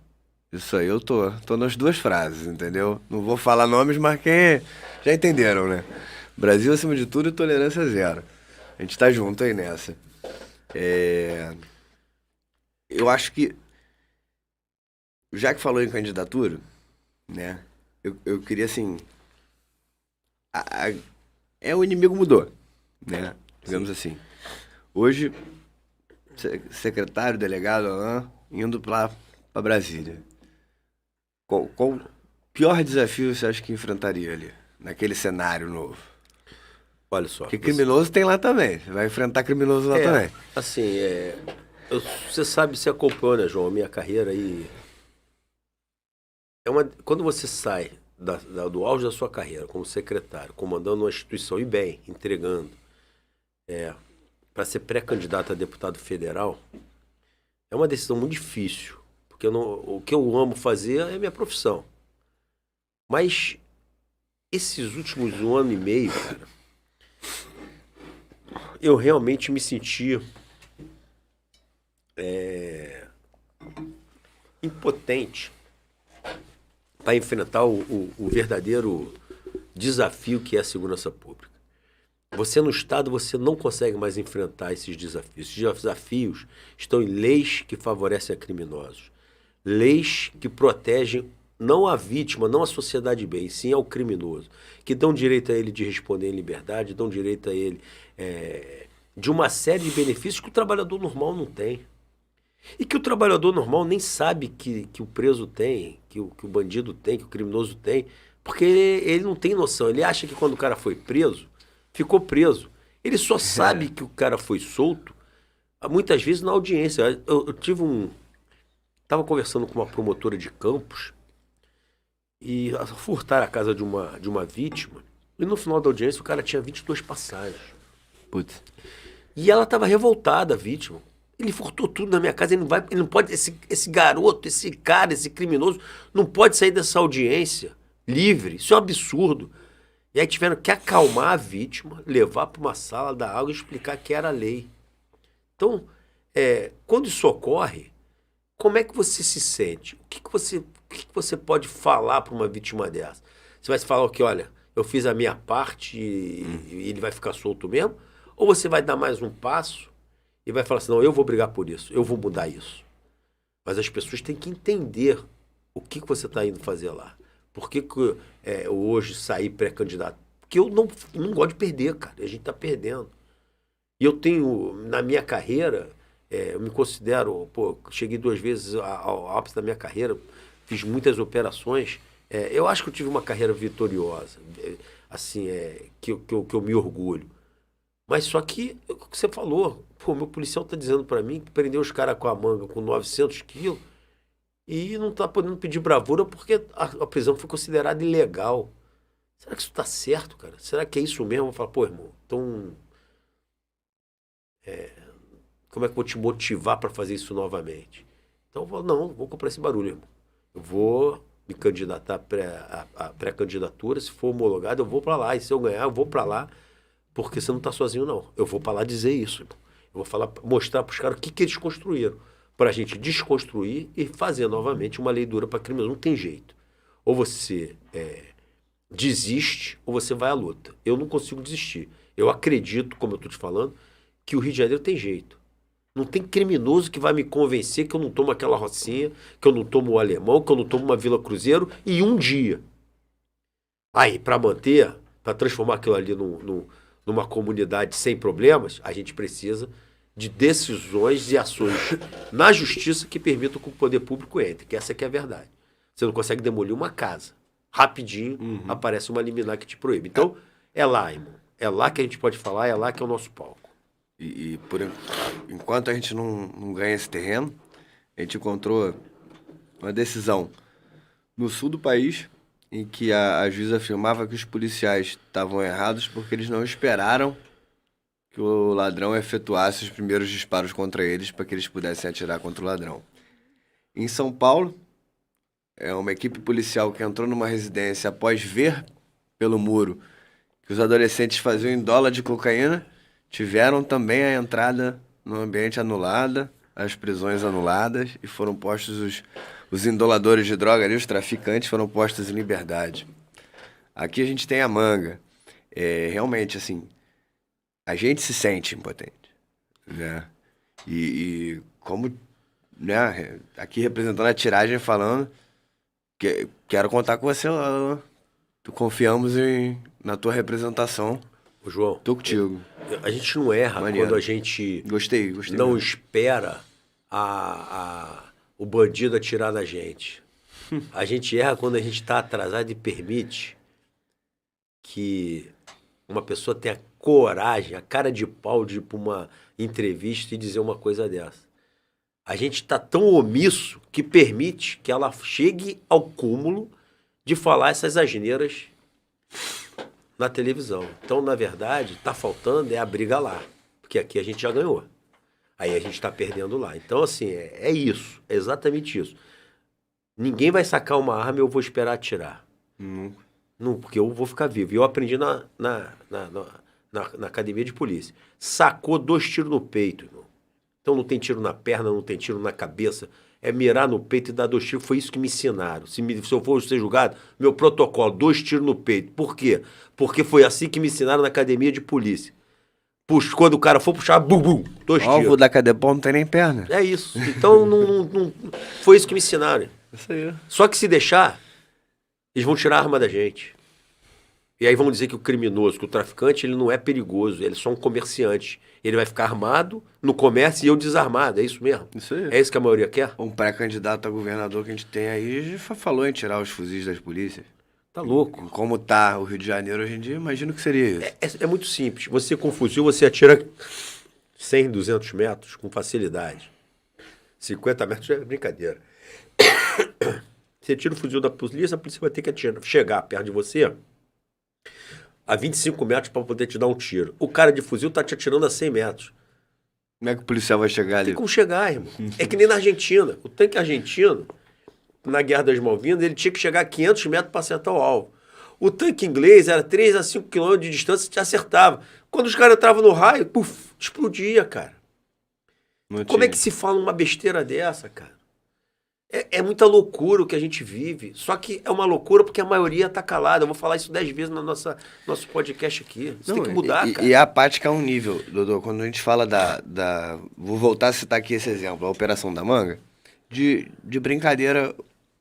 Isso aí eu tô nas duas frases, entendeu? Não vou falar nomes, mas quem já entenderam, né? Brasil acima de tudo e tolerância zero. A gente tá junto aí nessa. É, eu acho que, já que falou em candidatura, né? Eu queria assim. a- o inimigo mudou, né? Digamos assim. Hoje, secretário, delegado, indo pra Brasília. Qual o pior desafio você acha que enfrentaria ali, naquele cenário novo? Olha só. Porque criminoso tem lá também. Você vai enfrentar criminoso lá também. Assim, você sabe, você acompanhou, né, João, a minha carreira aí. Quando você sai do auge da sua carreira como secretário, comandando uma instituição e bem, entregando, para ser pré-candidato a deputado federal, é uma decisão muito difícil. Porque o que eu amo fazer é a minha profissão. Mas esses últimos 1 ano e meio, cara, eu realmente me senti impotente para enfrentar o verdadeiro desafio que é a segurança pública. Você no Estado, você não consegue mais enfrentar esses desafios. Esses desafios estão em leis que favorecem a criminosos. Leis que protegem não a vítima, não a sociedade bem, sim ao criminoso. Que dão direito a ele de responder em liberdade, dão direito a ele de uma série de benefícios que o trabalhador normal não tem. E que o trabalhador normal nem sabe que o preso tem, que o bandido tem, que o criminoso tem, porque ele não tem noção. Ele acha que quando o cara foi preso, ficou preso. Ele só sabe que o cara foi solto, muitas vezes na audiência. Eu tive Estava conversando com uma promotora de Campos e furtaram a casa de uma vítima. E no final da audiência o cara tinha 22 passagens. Putz. E ela estava revoltada, a vítima. Ele furtou tudo na minha casa, ele não pode, esse garoto, esse cara, esse criminoso, não pode sair dessa audiência livre. Isso é um absurdo. E aí tiveram que acalmar a vítima, levar para uma sala, dar água e explicar que era a lei. Então, quando isso ocorre, como é que você se sente? O que você pode falar para uma vítima dessa? Você vai falar que, olha, eu fiz a minha parte e ele vai ficar solto mesmo? Ou você vai dar mais um passo e vai falar assim, não, eu vou brigar por isso, eu vou mudar isso. Mas as pessoas têm que entender o que você está indo fazer lá. Por que hoje sair pré-candidato? Porque eu não gosto de perder, cara. A gente está perdendo. E eu tenho, na minha carreira, eu me considero, cheguei 2 vezes ao ápice da minha carreira, fiz muitas operações. Eu acho que eu tive uma carreira vitoriosa, assim, que eu me orgulho. Mas só que, o que você falou, meu policial tá dizendo para mim que prendeu os caras com a manga com 900 quilos e não tá podendo pedir bravura porque a prisão foi considerada ilegal. Será que isso tá certo, cara? Será que é isso mesmo? Eu falo, irmão, então como é que eu vou te motivar para fazer isso novamente? Então eu falo, não, vou comprar esse barulho, irmão. Eu vou me candidatar à pré-candidatura, se for homologado, eu vou para lá. E se eu ganhar, eu vou para lá, porque você não tá sozinho, não. Eu vou para lá dizer isso, irmão. Eu vou mostrar para os caras o que eles construíram, para a gente desconstruir e fazer novamente uma lei dura para criminoso. Não tem jeito. Ou você desiste, ou você vai à luta. Eu não consigo desistir. Eu acredito, como eu estou te falando, que o Rio de Janeiro tem jeito. Não tem criminoso que vai me convencer que eu não tomo aquela rocinha, que eu não tomo o alemão, que eu não tomo uma Vila Cruzeiro em um dia. Aí, para manter, para transformar aquilo ali numa comunidade sem problemas, a gente precisa de decisões e ações na justiça que permitam que o poder público entre, que essa que é a verdade. Você não consegue demolir uma casa. Rapidinho aparece uma liminar que te proíbe. Então, é lá, irmão. É lá que a gente pode falar, é lá que é o nosso palco. E enquanto a gente não ganha esse terreno, a gente encontrou uma decisão no sul do país em que a juíza afirmava que os policiais estavam errados porque eles não esperaram que o ladrão efetuasse os primeiros disparos contra eles para que eles pudessem atirar contra o ladrão. Em São Paulo, é uma equipe policial que entrou numa residência após ver pelo muro que os adolescentes faziam em dólar de cocaína, tiveram também a entrada no ambiente anulada, as prisões anuladas e foram postos os indoladores de droga ali, os traficantes, foram postos em liberdade. Aqui a gente tem a Manga. Realmente, assim, a gente se sente impotente, né? E como, né, aqui representando a tiragem falando, quero contar com você, Lala. Confiamos na tua representação. Ô, João, Tô contigo. a gente não erra Maneiro. quando a gente Gostei não mesmo. espera o bandido atirar na gente. A gente erra quando a gente está atrasado e permite que uma pessoa tenha coragem, a cara de pau de ir para uma entrevista e dizer uma coisa dessa. A gente está tão omisso que permite que ela chegue ao cúmulo de falar essas asneiras na televisão. Então, na verdade, está faltando a briga lá. Porque aqui a gente já ganhou. Aí a gente está perdendo lá. Então, assim, é isso. É exatamente isso. Ninguém vai sacar uma arma e eu vou esperar atirar. Não, porque eu vou ficar vivo. E eu aprendi na academia de polícia. Sacou 2 tiros no peito, irmão. Então não tem tiro na perna, não tem tiro na cabeça. É mirar no peito e dar 2 tiros. Foi isso que me ensinaram. Se eu for ser julgado, meu protocolo, 2 tiros no peito. Por quê? Porque foi assim que me ensinaram na academia de polícia. Puxa, quando o cara for puxar, bum, bum, 2 tiros. Alvo da Cadepol não tem nem perna. É isso. Então não foi isso que me ensinaram. Isso aí. Só que se deixar, eles vão tirar a arma da gente. E aí vão dizer que o criminoso, que o traficante, ele não é perigoso, ele é só um comerciante. Ele vai ficar armado no comércio e eu desarmado, é isso mesmo? Isso aí. É isso que a maioria quer? Um pré-candidato a governador que a gente tem aí já falou em tirar os fuzis das polícias. Tá louco. Como tá o Rio de Janeiro hoje em dia, imagino que seria isso. É muito simples. Você com fuzil, você atira 100, 200 metros com facilidade. 50 metros é brincadeira. Você tira o fuzil da polícia, a polícia vai ter que chegar perto de você a 25 metros para poder te dar um tiro. O cara de fuzil tá te atirando a 100 metros. Como é que o policial vai chegar ali? Tem como chegar, irmão. É que nem na Argentina. O tanque argentino, na Guerra das Malvinas, ele tinha que chegar a 500 metros para acertar o alvo. O tanque inglês era 3 a 5 quilômetros de distância e te acertava. Quando os caras entravam no raio, puf, explodia, cara. Como é que se fala uma besteira dessa, cara? É muita loucura o que a gente vive. Só que é uma loucura porque a maioria tá calada. Eu vou falar isso 10 vezes no nosso podcast aqui. Isso tem que mudar, cara. E a prática é um nível, Dodô. Quando a gente fala Vou voltar a citar aqui esse exemplo, a Operação da Manga. De brincadeira,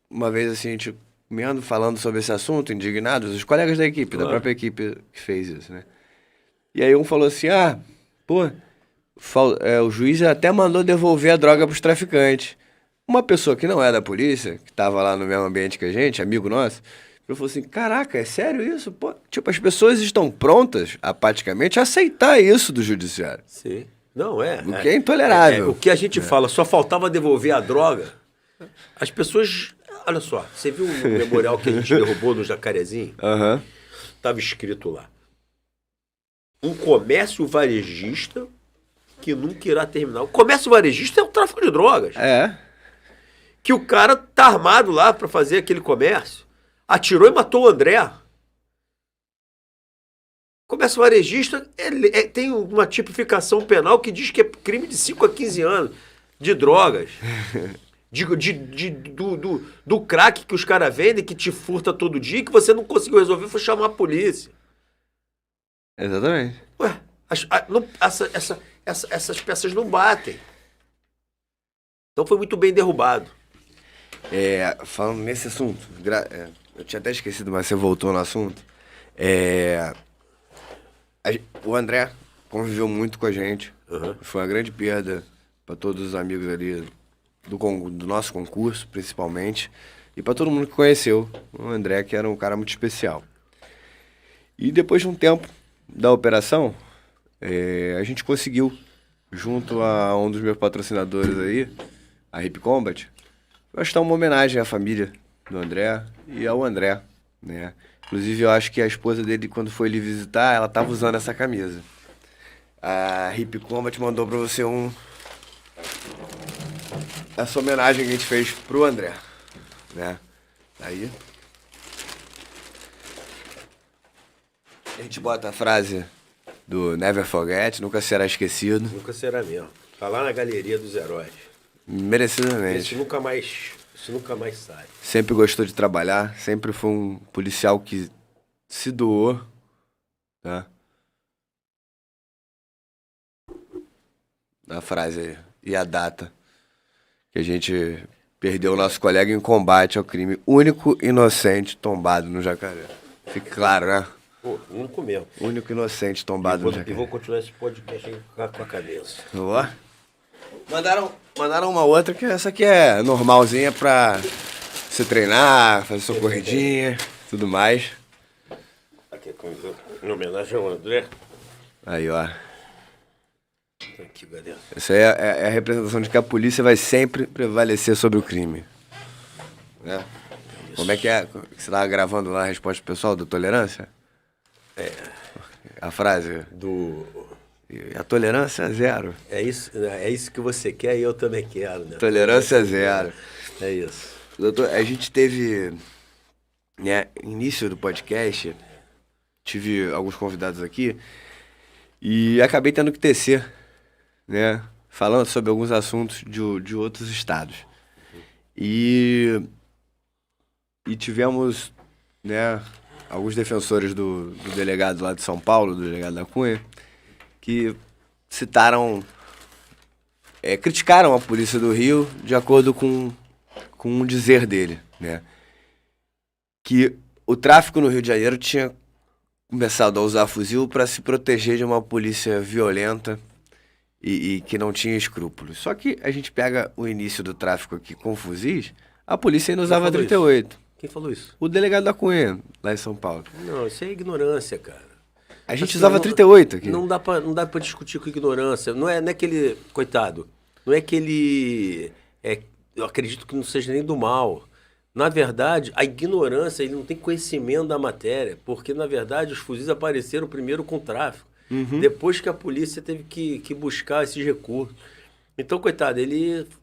uma vez assim, a gente comendo, falando sobre esse assunto, indignados, os colegas da equipe, da própria equipe que fez isso, né? E aí um falou assim, o juiz até mandou devolver a droga pros traficantes. Uma pessoa que não é da polícia, que tava lá no mesmo ambiente que a gente, amigo nosso, eu falei assim, caraca, é sério isso? Pô, tipo, as pessoas estão prontas, apaticamente, a aceitar isso do judiciário. Sim. Não, é. O que é intolerável. O que a gente fala, só faltava devolver a droga. As pessoas... Olha só, você viu o memorial que a gente derrubou no Jacarezinho? Aham. Tava escrito lá. Um comércio varejista que nunca irá terminar. O comércio varejista é o tráfico de drogas. É. Que o cara tá armado lá para fazer aquele comércio. Atirou e matou o André. Comércio varejista tem uma tipificação penal que diz que é crime de 5 a 15 anos de drogas. Do crack que os caras vendem, que te furta todo dia, que você não conseguiu resolver, foi chamar a polícia. Exatamente. Ué, essas peças não batem. Então foi muito bem derrubado. Falando nesse assunto, eu tinha até esquecido, mas você voltou no assunto. O André conviveu muito com a gente. Uhum. Foi uma grande perda para todos os amigos ali do nosso concurso, principalmente. E para todo mundo que conheceu o André, que era um cara muito especial. E depois de um tempo da operação, a gente conseguiu, junto a um dos meus patrocinadores aí, a Hip Combat, prestar uma homenagem à família do André e ao André, né? Inclusive, eu acho que a esposa dele, quando foi lhe visitar, ela estava usando essa camisa. A Hip Combat mandou para você essa homenagem que a gente fez pro André, né? Aí a gente bota a frase do Never Forget, Nunca Será Esquecido. Nunca será mesmo. Tá lá na galeria dos heróis. Merecidamente. Isso nunca mais sai. Sempre gostou de trabalhar, sempre foi um policial que se doou, tá? A frase aí. E a data que a gente perdeu o nosso colega em combate ao crime. Único inocente tombado no Jacaré. Fique claro, né? Pô, único mesmo. Único inocente tombado no E Jacaré. vou continuar esse podcast aí com a cabeça. Ó. Mandaram uma outra que essa aqui é normalzinha pra você treinar, fazer sua corridinha, tudo mais. Aqui, em homenagem ao André. Aí, ó. Aqui, galera. Isso aí é a representação de que a polícia vai sempre prevalecer sobre o crime. Né? Como é que é? Você estava gravando lá a resposta pro pessoal do Tolerância? A frase. E a tolerância é zero. É isso que você quer e eu também quero, né? Tolerância é zero. É isso. Doutor, a gente teve, né, início do podcast, tive alguns convidados aqui e acabei tendo que tecer, né, falando sobre alguns assuntos de outros estados. E tivemos, né, alguns defensores do delegado lá de São Paulo, do delegado da Cunha, que citaram, criticaram a polícia do Rio de acordo com um dizer dele, né? Que o tráfico no Rio de Janeiro tinha começado a usar fuzil para se proteger de uma polícia violenta e que não tinha escrúpulos. Só que a gente pega o início do tráfico aqui com fuzis, a polícia ainda usava 38. Quem falou isso? O delegado da Cunha, lá em São Paulo. Não, isso é ignorância, cara. A gente usava 38 aqui. Não dá pra discutir com ignorância. Não é que ele... Coitado. Não é que ele... eu acredito que não seja nem do mal. Na verdade, a ignorância, ele não tem conhecimento da matéria. Porque, na verdade, os fuzis apareceram primeiro com o tráfico. Depois que a polícia teve que buscar esses recursos. Então, coitado,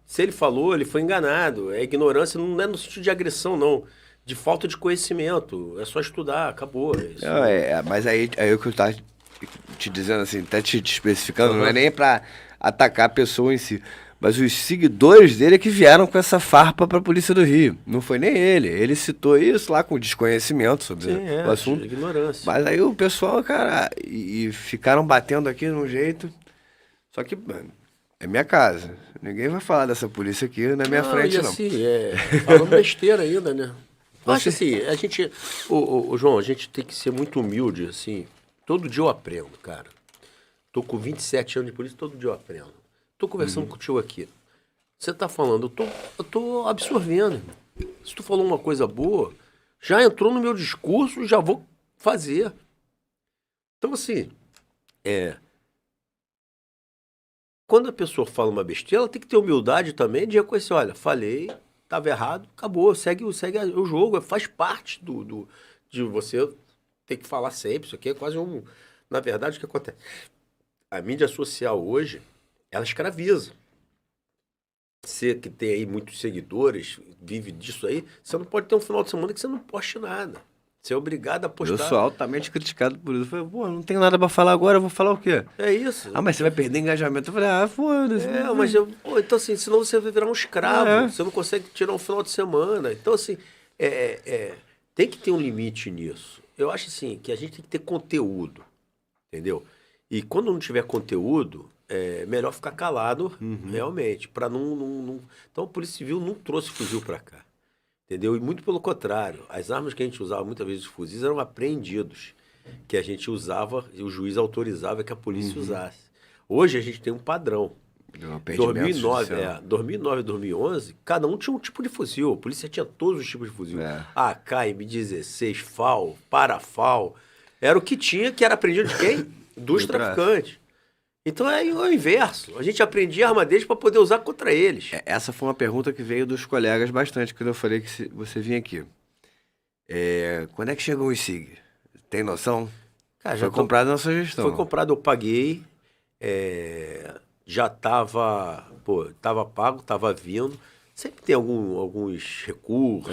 se ele falou, ele foi enganado. A ignorância não é no sentido de agressão, não. De falta de conhecimento. É só estudar, acabou. Não, mas aí o que eu tava te dizendo assim, até te especificando, não é nem pra atacar a pessoa em si, mas os seguidores dele é que vieram com essa farpa pra Polícia do Rio. Não foi nem ele. Ele citou isso lá com desconhecimento sobre o assunto. Ignorância. Mas aí o pessoal, cara, e ficaram batendo aqui de um jeito. Só que, mano, é minha casa. Ninguém vai falar dessa polícia aqui na minha frente, não. Assim, falando besteira ainda, né? Eu acho assim, a gente... João, a gente tem que ser muito humilde, assim. Todo dia eu aprendo, cara. Tô com 27 anos de polícia, todo dia eu aprendo. Tô conversando contigo aqui. Você tá falando, eu tô absorvendo, irmão. Se tu falou uma coisa boa, já entrou no meu discurso, já vou fazer. Então, assim, quando a pessoa fala uma besteira, ela tem que ter humildade também de reconhecer, olha, falei, estava errado, acabou, segue o jogo, faz parte de você ter que falar sempre. Isso aqui é quase um... Na verdade, o que acontece? A mídia social hoje, ela escraviza. Você que tem aí muitos seguidores, vive disso aí, você não pode ter um final de semana que você não poste nada. Você é obrigado a postar. Eu sou altamente criticado por isso. Eu falei, pô, não tenho nada pra falar agora, eu vou falar o quê? É isso. Ah, mas você vai perder engajamento. Eu falei, foda-se. Então assim, senão você vai virar um escravo. Você não consegue tirar um final de semana. Então assim, tem que ter um limite nisso. Eu acho assim, que a gente tem que ter conteúdo, entendeu? E quando não tiver conteúdo, é melhor ficar calado, realmente, para não... Então a Polícia Civil não trouxe fuzil para cá, entendeu? E muito pelo contrário, as armas que a gente usava, muitas vezes os fuzis, eram apreendidos, que a gente usava e o juiz autorizava que a polícia usasse. Hoje a gente tem um padrão. 2009 e 2011, cada um tinha um tipo de fuzil. A polícia tinha todos os tipos de fuzil. AK, M16, FAL, Parafal. Era o que tinha, que era apreendido de quem? Dos traficantes. Então é o inverso. A gente aprendia a arma deles para poder usar contra eles. Essa foi uma pergunta que veio dos colegas bastante, quando eu falei que você vinha aqui. Quando é que chegou o SIG? Tem noção? Cara, foi comprado na sua gestão. Foi comprado, eu paguei. Já tava pago, tava vindo. Sempre tem alguns recursos,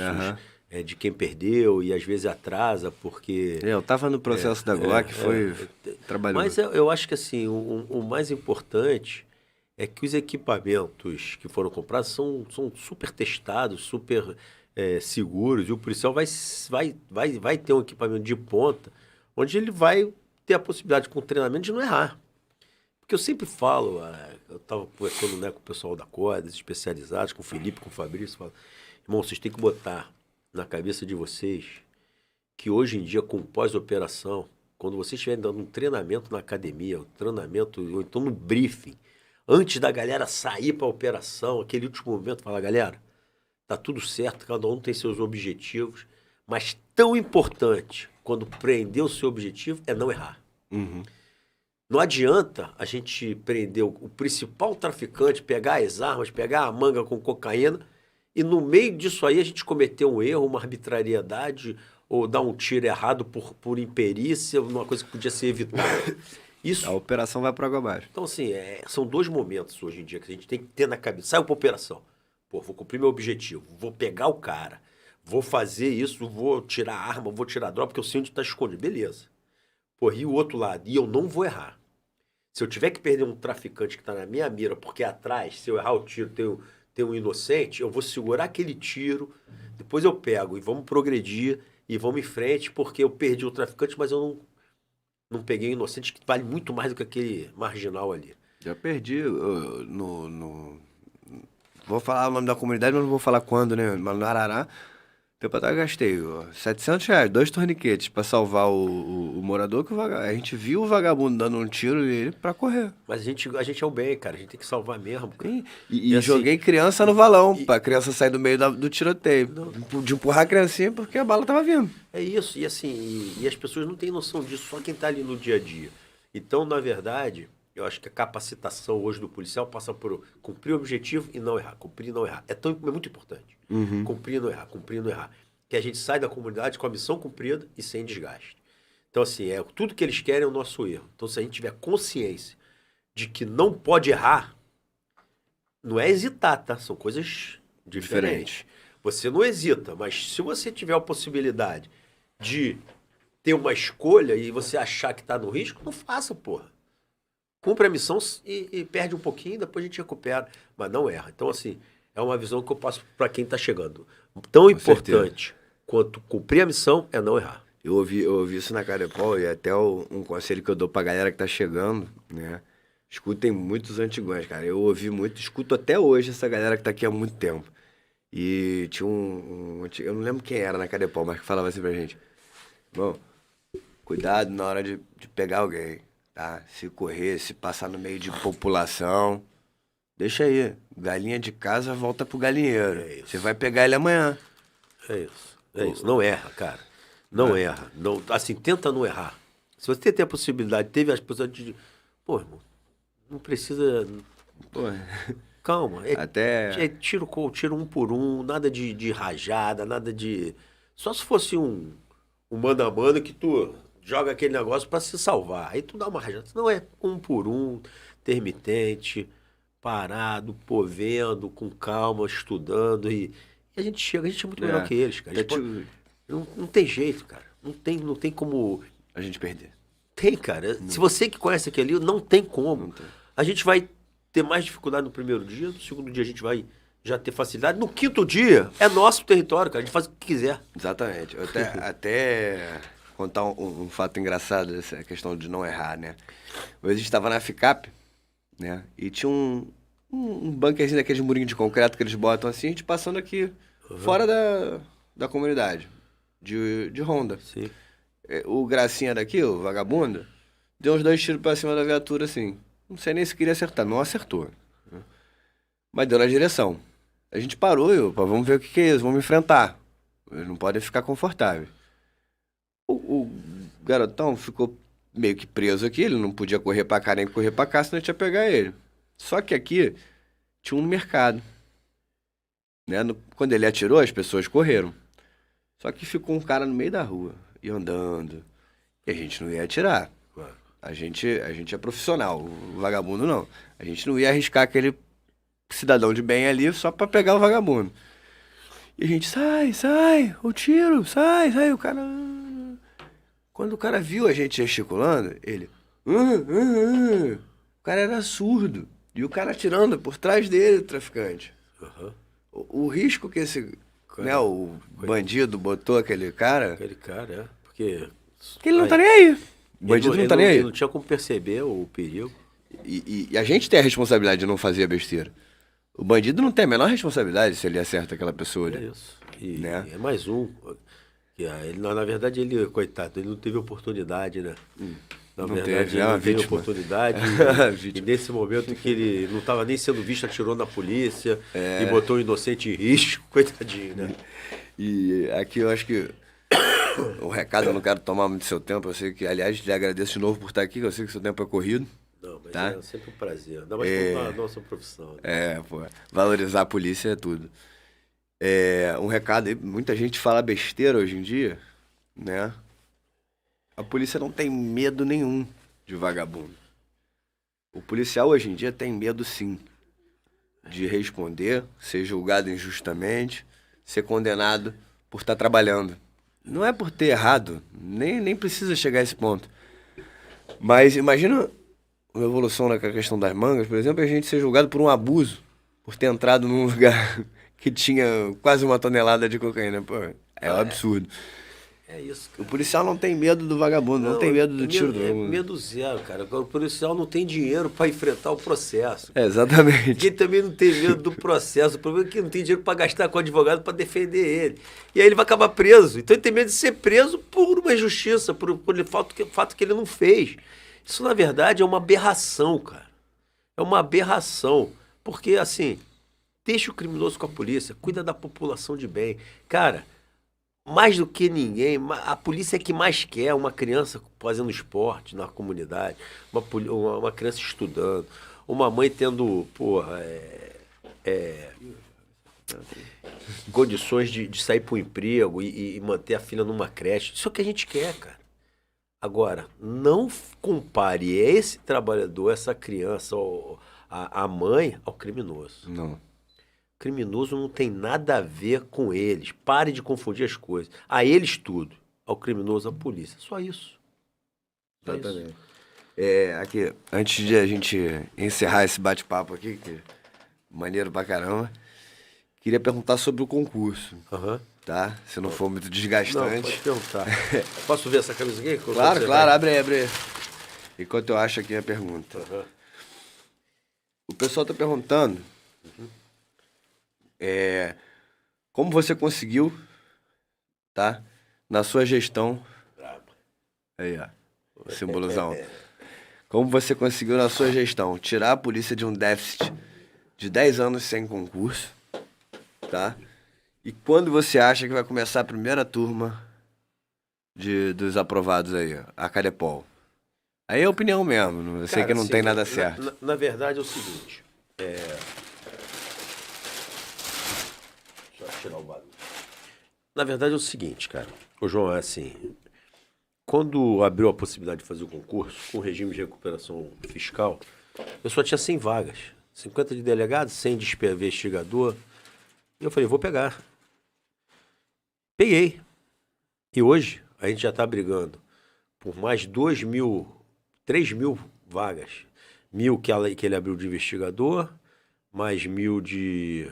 de quem perdeu e às vezes atrasa porque... Eu tava no processo da Glock, foi trabalhoso. Mas eu acho que assim, o mais importante é que os equipamentos que foram comprados são super testados, super seguros, e o policial vai ter um equipamento de ponta, onde ele vai ter a possibilidade, com treinamento, de não errar. Porque eu sempre falo, eu estava conversando, né, com o pessoal da Cordas, especializados, com o Felipe, com o Fabrício, falo, irmão, vocês têm que botar na cabeça de vocês que hoje em dia, com pós-operação, quando vocês estiverem dando um treinamento na academia, um treinamento, ou então no briefing, antes da galera sair para a operação, aquele último momento, fala, galera, tá tudo certo, cada um tem seus objetivos, mas tão importante quando prender o seu objetivo é não errar. Uhum. Não adianta a gente prender o principal traficante, pegar as armas, pegar a manga com cocaína e no meio disso aí a gente cometer um erro, uma arbitrariedade ou dar um tiro errado por imperícia, uma coisa que podia ser evitada. Isso, A operação vai para água abaixo. então, assim, são dois momentos hoje em dia que a gente tem que ter na cabeça. Saiu pra operação. Pô, vou cumprir meu objetivo. Vou pegar o cara. Vou fazer isso, vou tirar a arma, vou tirar a droga, porque eu sei onde tá escondido. Beleza. Pô, e o outro lado? E eu não vou errar. Se eu tiver que perder um traficante que tá na minha mira, porque atrás, se eu errar o tiro, tem um inocente, eu vou segurar aquele tiro, depois eu pego e vamos progredir e vamos em frente, porque eu perdi o traficante, mas eu não peguei o inocente, que vale muito mais do que aquele marginal ali. Já perdi Vou falar o nome da comunidade, mas não vou falar quando, né? Mas no Arará, tempo atrás eu gastei R$ 700, 2 torniquetes pra salvar o morador, que a gente viu o vagabundo dando um tiro nele pra correr. Mas a gente é o bem, cara. A gente tem que salvar mesmo, cara. E assim, joguei criança no valão, pra criança sair do meio do tiroteio. De empurrar a criancinha porque a bala tava vindo. É isso. E assim, e as pessoas não têm noção disso, só quem tá ali no dia a dia. Então, na verdade, eu acho que a capacitação hoje do policial passa por cumprir o objetivo e não errar. Cumprir e não errar. É muito importante. Cumprir e não errar, cumprir e não errar. Que a gente sai da comunidade com a missão cumprida e sem desgaste. Então, assim, tudo que eles querem é o nosso erro. Então, se a gente tiver consciência de que não pode errar, não é hesitar, tá? São coisas diferentes. Você não hesita, mas se você tiver a possibilidade de ter uma escolha e você achar que tá no risco, não faça, porra. Cumpre a missão e perde um pouquinho, depois a gente recupera, mas não erra. Então, assim, é uma visão que eu passo para quem tá chegando. Tão importante quanto cumprir a missão é não errar. Eu ouvi isso na Carepol e até um conselho que eu dou pra galera que tá chegando, né? Escutem muitos antigões, cara. Eu ouvi muito, escuto até hoje essa galera que tá aqui há muito tempo. E tinha eu não lembro quem era na Carepol, mas que falava assim pra gente: irmão, cuidado na hora de pegar alguém, tá? Se correr, se passar no meio de população, deixa aí. Galinha de casa volta pro galinheiro. Você vai pegar ele amanhã. É isso. Não erra, cara. Não erra. Não, assim, tenta não errar. Se você tem a possibilidade, teve as possibilidades de... Pô, irmão, não precisa... Pô, calma. até... Tiro um por um, nada de rajada, nada de... Só se fosse um mano a mano que tu joga aquele negócio pra se salvar. Aí tu dá uma rajada. Não é um por um, intermitente, parado, pô, vendo, com calma, estudando. E a gente é muito melhor que eles, cara. Não tem jeito, cara. Não tem como... A gente perder. Tem, cara. Se você que conhece aquele ali, não tem como. Não tem. A gente vai ter mais dificuldade no primeiro dia, no segundo dia a gente vai já ter facilidade. No quinto dia, é nosso território, cara. A gente faz o que quiser. Exatamente. Eu até contar um fato engraçado, essa questão de não errar, né? Hoje a gente estava na FICAP, né? E tinha um bunkerzinho daqueles murinhos de concreto que eles botam assim, a gente passando aqui, fora da comunidade, de ronda. Sim. O gracinha daqui, o vagabundo, deu uns 2 tiros pra cima da viatura, assim. Não sei nem se queria acertar. Não acertou. Mas deu na direção. A gente parou, vamos ver o que é isso, vamos enfrentar. Eles não podem ficar confortáveis. O garotão ficou meio que preso aqui, ele não podia correr pra cá nem correr pra cá, senão a gente ia pegar ele. Só que aqui tinha um mercado. Né? Quando ele atirou, as pessoas correram. Só que ficou um cara no meio da rua, e andando. E a gente não ia atirar. A gente é profissional, o vagabundo não. A gente não ia arriscar aquele cidadão de bem ali só pra pegar o vagabundo. E a gente, sai, o tiro, sai. O cara... Quando o cara viu a gente gesticulando, ele... O cara era surdo. E o cara atirando por trás dele, o traficante. Aham. O risco que esse... Cara, Né, o bandido botou aquele cara... Aquele cara, é. Porque. Que ele não tá nem aí. O bandido ele não tá nem aí. Ele não tinha como perceber o perigo. E a gente tem a responsabilidade de não fazer a besteira. O bandido não tem a menor responsabilidade se ele acerta aquela pessoa É ali. isso. E Né? é mais um. Ele, na verdade, ele, coitado, ele não teve oportunidade, né? Na Não verdade, teve, ele é uma não teve vítima. oportunidade. E Vítima. nesse momento que ele não estava nem sendo visto, atirou na polícia É. e botou o inocente em risco, coitadinho, né? E aqui eu acho que o recado, eu não quero tomar muito seu tempo. Eu sei que, aliás, lhe agradeço de novo por estar aqui, que eu sei que seu tempo é corrido. Não, mas Tá. é sempre um prazer. Ainda mais com a nossa profissão. Né? Pô, valorizar a polícia é tudo. Um recado aí, muita gente fala besteira hoje em dia, né? A polícia não tem medo nenhum de vagabundo. O policial hoje em dia tem medo sim de responder, ser julgado injustamente, ser condenado por estar trabalhando. Não é por ter errado, nem precisa chegar a esse ponto. Mas imagina uma evolução na questão das mangas, por exemplo, a gente ser julgado por um abuso, por ter entrado num lugar que tinha quase 1 tonelada de cocaína. Pô, é um absurdo. É isso. O policial não tem medo do vagabundo, não tem medo do tiro. Medo zero, cara. O policial não tem dinheiro para enfrentar o processo. Exatamente. Ele também não tem medo do processo. O problema é que não tem dinheiro para gastar com o advogado para defender ele. E aí ele vai acabar preso. Então ele tem medo de ser preso por uma injustiça, por fato que ele não fez. Isso, na verdade, é uma aberração, cara. É uma aberração. Porque, assim, deixa o criminoso com a polícia, cuida da população de bem. Cara, mais do que ninguém, a polícia é que mais quer uma criança fazendo esporte na comunidade, uma criança estudando, uma mãe tendo, condições de sair para o emprego e manter a filha numa creche. Isso é o que a gente quer, cara. Agora, não compare esse trabalhador, essa criança, a mãe, ao criminoso. Não. Criminoso não tem nada a ver com eles. Pare de confundir as coisas. A eles tudo. Ao criminoso, a polícia. Só isso. Só Exatamente. isso. Aqui, antes de a gente encerrar esse bate-papo aqui, que é maneiro pra caramba, queria perguntar sobre o concurso, Aham. tá? Se não for muito Não, desgastante. pode perguntar. Posso ver essa camisa aqui? Claro, abre aí. Enquanto eu acho aqui a pergunta. Aham. O pessoal tá perguntando como você conseguiu, tá? Na sua gestão. Aí, ó. Símbolozão. Como você conseguiu na sua gestão tirar a polícia de um déficit de 10 anos sem concurso, tá? E quando você acha que vai começar a primeira turma dos aprovados aí, ó, a Cadepol? Aí é opinião mesmo, eu sei Cara, que não assim, tem nada certo. Na verdade é o seguinte. Deixa eu tirar o barulho. Na verdade é o seguinte, cara. O João, é assim. Quando abriu a possibilidade de fazer o concurso, com o regime de recuperação fiscal, eu só tinha 100 vagas. 50 de delegado, 100 de investigador. E eu falei, vou pegar. Peguei. E hoje a gente já está brigando por mais 2.000, 3.000 vagas. 1.000 que ele abriu de investigador, mais 1.000 de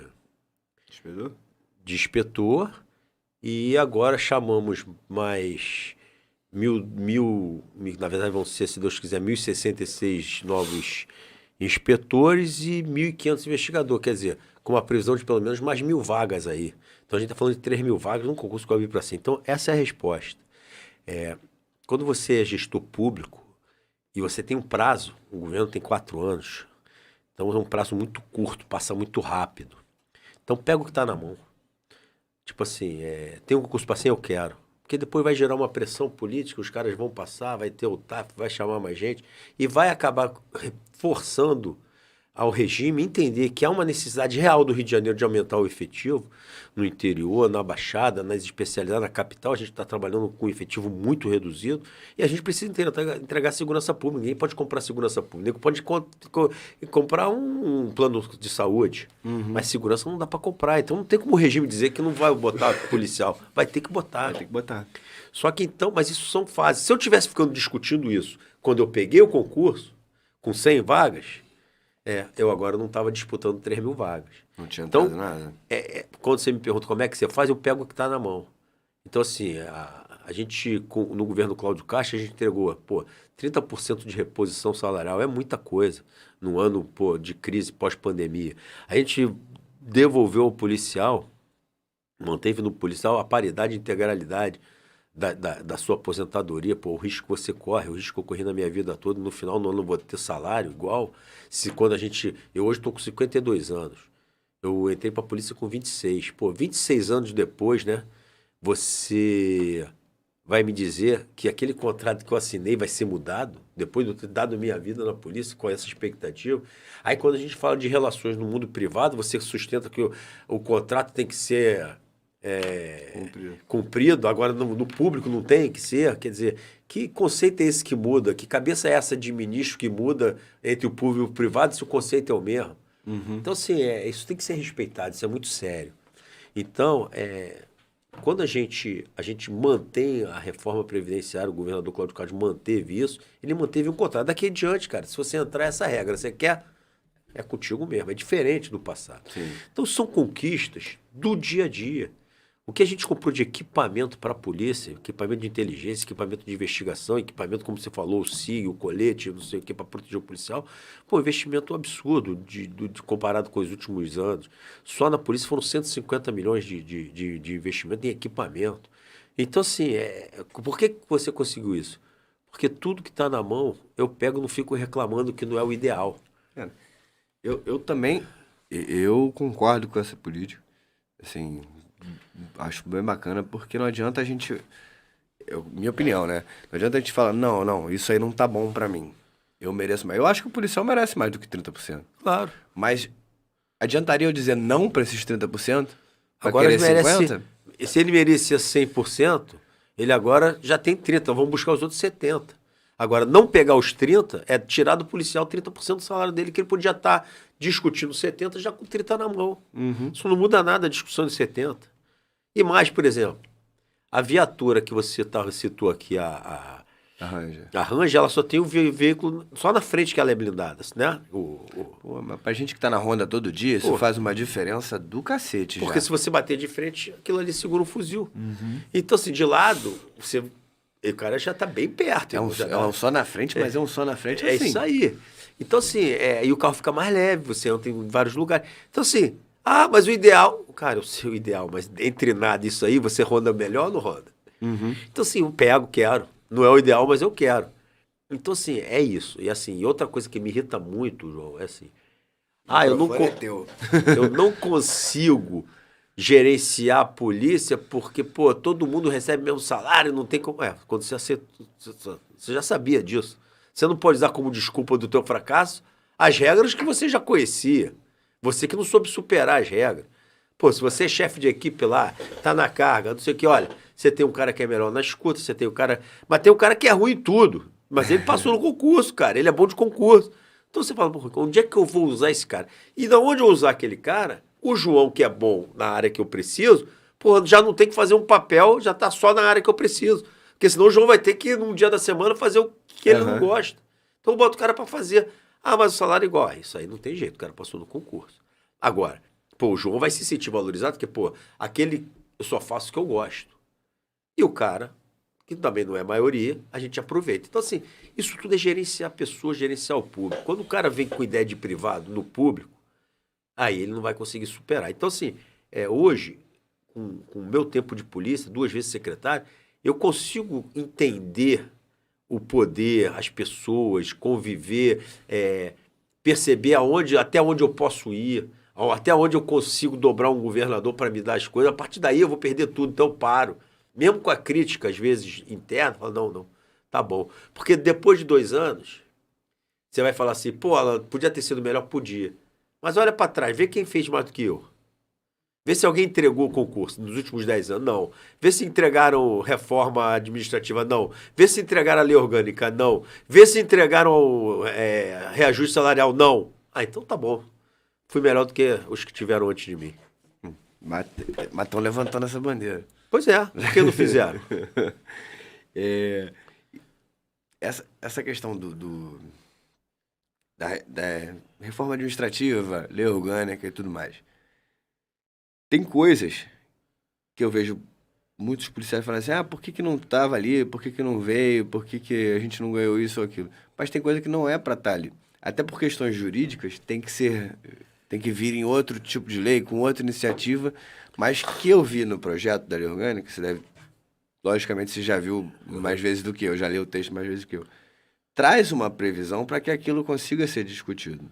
inspetor. E agora chamamos mais 1.000, na verdade vão ser, se Deus quiser, 1.066 novos inspetores e 1.500 investigadores. Quer dizer, com uma previsão de pelo menos mais 1.000 vagas aí. Então a gente está falando de 3.000 vagas num concurso que eu abri para si. Então essa é a resposta. Quando você é gestor público e você tem um prazo, o governo tem 4 anos, então é um prazo muito curto, passa muito rápido. Então pega o que está na mão. Tipo assim, tem um concurso para 100, eu quero. Porque depois vai gerar uma pressão política, os caras vão passar, vai ter o TAF, vai chamar mais gente e vai acabar forçando ao regime entender que há uma necessidade real do Rio de Janeiro de aumentar o efetivo no interior, na Baixada, nas especialidades, na capital. A gente está trabalhando com um efetivo muito reduzido e a gente precisa entregar segurança pública. Ninguém pode comprar segurança pública. Ninguém pode comprar um plano de saúde, mas segurança não dá para comprar. Então não tem como o regime dizer que não vai botar policial. Vai ter que botar. Vai ter que botar. Só que então, mas isso são fases. Se eu tivesse ficando discutindo isso quando eu peguei o concurso, com 100 vagas, eu agora não estava disputando 3 mil vagas. Não tinha Então, entrado nada. Quando você me pergunta como é que você faz, eu pego o que está na mão. Então, assim, a gente, no governo Cláudio Castro, a gente entregou, 30% de reposição salarial é muita coisa num ano, de crise pós-pandemia. A gente devolveu ao policial, manteve no policial a paridade e integralidade da sua aposentadoria, o risco que você corre, o risco que eu corri na minha vida toda, no final do ano eu vou ter salário igual. Eu hoje estou com 52 anos, eu entrei para a polícia com 26, 26 anos depois, né, você vai me dizer que aquele contrato que eu assinei vai ser mudado, depois de eu ter dado minha vida na polícia com essa expectativa. Aí quando a gente fala de relações no mundo privado, você sustenta que o contrato tem que ser cumprido, agora no público não tem que ser. Quer dizer, que conceito é esse que muda? Que cabeça é essa de ministro que muda entre o público e o privado se o conceito é o mesmo? Então, assim, isso tem que ser respeitado, isso é muito sério. Então, quando a gente mantém a reforma previdenciária, o governador Cláudio Castro manteve isso, ele manteve um contrato. Daqui em diante, cara, se você entrar essa regra, você quer, é contigo mesmo, é diferente do passado. Sim. Então, são conquistas do dia a dia. O que a gente comprou de equipamento para a polícia, equipamento de inteligência, equipamento de investigação, equipamento, como você falou, o SIG, o colete, não sei o que, para proteger o policial, investimento absurdo comparado com os últimos anos. Só na polícia foram 150 milhões de investimento em equipamento. Então, assim, por que você conseguiu isso? Porque tudo que está na mão, eu pego e não fico reclamando que não é o ideal. Eu também, eu concordo com essa política, assim, acho bem bacana, porque não adianta a gente, minha opinião, né? Não adianta a gente falar, não, isso aí não tá bom pra mim, eu mereço mais. Eu acho que o policial merece mais do que 30%. Claro. Mas adiantaria eu dizer não pra esses 30%? Pra Agora querer ele 50%? Se ele merecia 100%, ele agora já tem 30%, vamos buscar os outros 70%. Agora, não pegar os 30% é tirar do policial 30% do salário dele, que ele podia estar discutindo 70% já com 30% na mão. Isso não muda nada a discussão de 70%. E mais, por exemplo, a viatura que você citou aqui, a Ranger, ela só tem o veículo, só na frente que ela é blindada, né? Mas pra gente que tá na ronda todo dia, isso faz uma diferença do cacete. Porque se você bater de frente, aquilo ali segura um fuzil. Então, assim, de lado, o cara já tá bem perto. É um só na frente, mas é um só na frente assim. É isso aí. Então, assim, e o carro fica mais leve, você entra em vários lugares. Então, assim, mas o ideal... Cara, eu sei o ideal, mas entre nada e isso aí, você roda melhor ou não roda? Então, assim, eu pego, quero. Não é o ideal, mas eu quero. Então, assim, é isso. E, assim, outra coisa que me irrita muito, João, é assim... eu não consigo gerenciar a polícia porque, todo mundo recebe o mesmo salário, não tem como... Quando você já sabia disso. Você não pode usar como desculpa do teu fracasso as regras que você já conhecia. Você que não soube superar as regras. Se você é chefe de equipe lá, tá na carga, não sei o que, olha, você tem um cara que é melhor na escuta, você tem um cara... Mas tem um cara que é ruim em tudo. Mas ele passou no concurso, cara. Ele é bom de concurso. Então você fala, onde é que eu vou usar esse cara? E de onde eu usar aquele cara, o João, que é bom na área que eu preciso, já não tem que fazer um papel, já tá só na área que eu preciso. Porque senão o João vai ter que, num dia da semana, fazer o que ele não gosta. Então eu boto o cara para fazer. Mas o salário é igual. Isso aí não tem jeito, o cara passou no concurso. Agora, o João vai se sentir valorizado, porque, aquele eu só faço o que eu gosto. E o cara, que também não é maioria, a gente aproveita. Então, assim, isso tudo é gerenciar pessoas, gerenciar o público. Quando o cara vem com ideia de privado no público, aí ele não vai conseguir superar. Então, assim, hoje, com o meu tempo de polícia, 2 vezes secretário, eu consigo entender o poder, as pessoas, conviver, perceber até onde eu posso ir, até onde eu consigo dobrar um governador para me dar as coisas. A partir daí eu vou perder tudo, então eu paro. Mesmo com a crítica, às vezes, interna, eu falo, não, tá bom. Porque depois de 2 anos, Você vai falar assim, pô, ela podia ter sido melhor? Podia. Mas olha para trás, vê quem fez mais do que eu. Vê se alguém entregou o concurso nos últimos 10 anos. Não. Vê se entregaram reforma administrativa. Não. Vê se entregaram a lei orgânica. Não. Vê se entregaram reajuste salarial. Não. Ah, então tá bom. Fui melhor do que os que tiveram antes de mim. Mas estão levantando essa bandeira. Pois é. Por que não fizeram? Essa questão da reforma administrativa, lei orgânica e tudo mais. Tem coisas que eu vejo muitos policiais falando assim, por que não estava ali, por que não veio, por que a gente não ganhou isso ou aquilo. Mas tem coisa que não é para estar ali. Até por questões jurídicas, tem que vir em outro tipo de lei, com outra iniciativa, mas que eu vi no projeto da lei orgânica, logicamente você já viu mais vezes do que eu, já leu o texto mais vezes do que eu, traz uma previsão para que aquilo consiga ser discutido.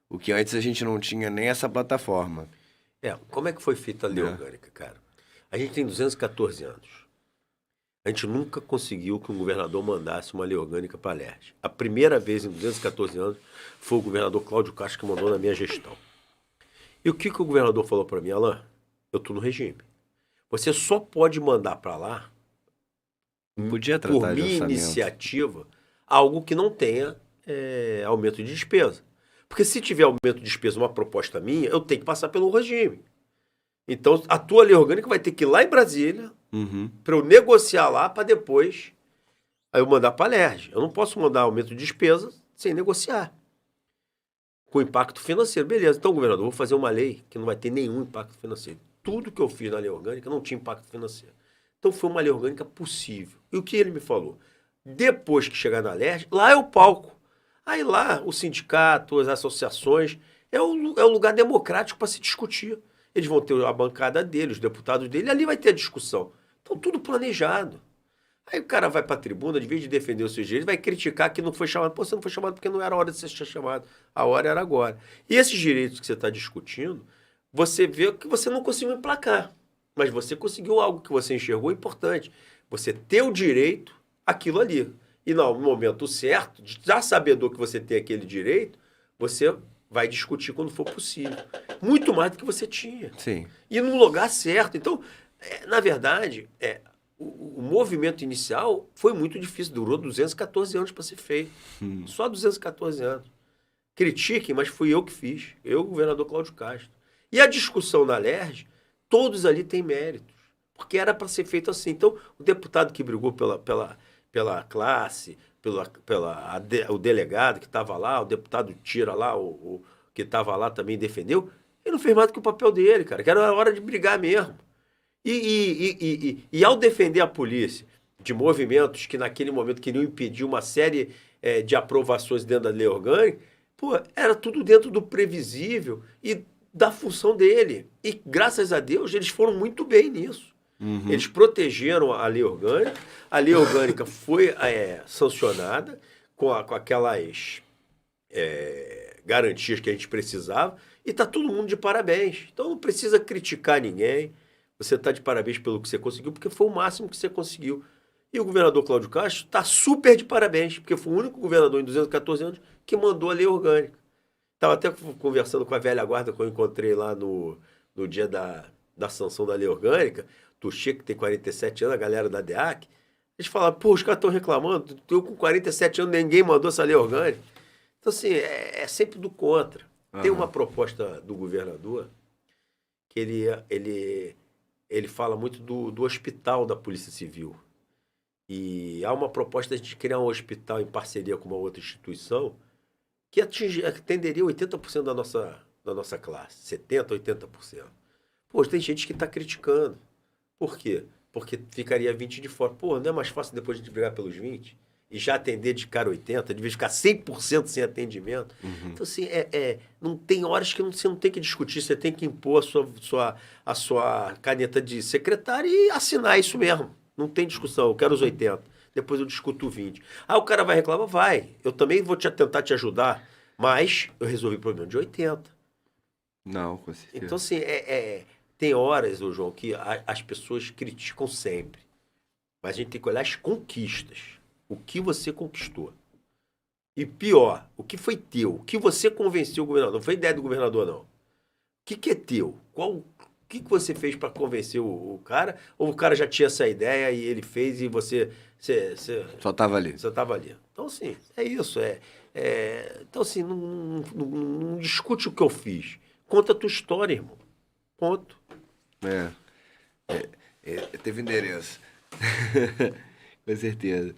O que antes a gente não tinha nem essa plataforma. Como é que foi feita a lei orgânica, cara? A gente tem 214 anos. A gente nunca conseguiu que um governador mandasse uma lei orgânica para a LERJ. A primeira vez em 214 anos foi o governador Cláudio Castro que mandou na minha gestão. E o que o governador falou para mim? Alain, eu estou no regime. Você só pode mandar para lá, por minha iniciativa, algo que não tenha aumento de despesa. Porque se tiver aumento de despesa, uma proposta minha, eu tenho que passar pelo regime. Então, a tua lei orgânica vai ter que ir lá em Brasília, para eu negociar lá, para depois aí eu mandar para a LERJ. Eu não posso mandar aumento de despesa sem negociar. Com impacto financeiro. Beleza, então, governador, eu vou fazer uma lei que não vai ter nenhum impacto financeiro. Tudo que eu fiz na lei orgânica não tinha impacto financeiro. Então, foi uma lei orgânica possível. E o que ele me falou? Depois que chegar na LERJ, lá é o palco. Aí lá, o sindicato, as associações, é o lugar democrático para se discutir. Eles vão ter a bancada dele, os deputados dele, e ali vai ter a discussão. Então, tudo planejado. Aí o cara vai para a tribuna, de vez de defender os seus direitos, vai criticar que não foi chamado. Pô, você não foi chamado porque não era a hora de você ser chamado. A hora era agora. E esses direitos que você está discutindo, você vê que você não conseguiu emplacar. Mas você conseguiu algo que você enxergou importante. Você ter o direito àquilo ali. E no momento certo, já sabedor que você tem aquele direito, você vai discutir quando for possível. Muito mais do que você tinha. Sim. E no lugar certo. Então, na verdade, o movimento inicial foi muito difícil. Durou 214 anos para ser feito. Só 214 anos. Critiquem, mas fui eu que fiz. Eu, o governador Cláudio Castro. E a discussão na LERJ, todos ali têm méritos. Porque era para ser feito assim. Então, o deputado que brigou pela classe, o delegado que estava lá, o deputado Tira lá, o que estava lá também defendeu, ele não fez mais do que o papel dele, cara, que era a hora de brigar mesmo. E ao defender a polícia de movimentos que naquele momento queriam impedir uma série de aprovações dentro da lei orgânica, pô, era tudo dentro do previsível e da função dele. E graças a Deus eles foram muito bem nisso. Eles protegeram a lei orgânica. A lei orgânica foi sancionada com aquelas garantias que a gente precisava. E está todo mundo de parabéns. Então não precisa criticar ninguém. Você está de parabéns pelo que você conseguiu, porque foi o máximo que você conseguiu. E o governador Cláudio Castro está super de parabéns, porque foi o único governador em 214 anos que mandou a lei orgânica. Estava até conversando com a velha guarda que eu encontrei lá no dia da sanção da lei orgânica. Tuxê, que tem 47 anos, a galera da DEAC, eles falaram, pô, os caras estão reclamando, eu com 47 anos, ninguém mandou essa lei orgânica. Então, assim, é sempre do contra. Tem uma proposta do governador que ele fala muito do hospital da Polícia Civil. E há uma proposta de criar um hospital em parceria com uma outra instituição que atenderia 80% da nossa classe, 70%, 80%. Pô, tem gente que está criticando. Por quê? Porque ficaria 20 de fora. Pô, não é mais fácil depois de brigar pelos 20 e já atender de cara 80, de vez de ficar 100% sem atendimento. Então, assim, não tem horas que você não tem que discutir, você tem que impor a sua caneta de secretário e assinar isso mesmo. Não tem discussão, eu quero os 80, depois eu discuto o 20. Ah, o cara vai reclamar? Vai. Eu também vou tentar te ajudar, mas eu resolvi o problema de 80. Não, com certeza. Então, assim, tem horas, ô João, que as pessoas criticam sempre. Mas a gente tem que olhar as conquistas. O que você conquistou. E pior, o que foi teu? O que você convenceu o governador? Não foi ideia do governador, não. O que é teu? O que você fez para convencer o cara? Ou o cara já tinha essa ideia e ele fez e você Só tava ali. você estava ali? Então, assim, é isso. Então, assim, não discute o que eu fiz. Conta a tua história, irmão. Ponto. É. Teve endereço. Com certeza.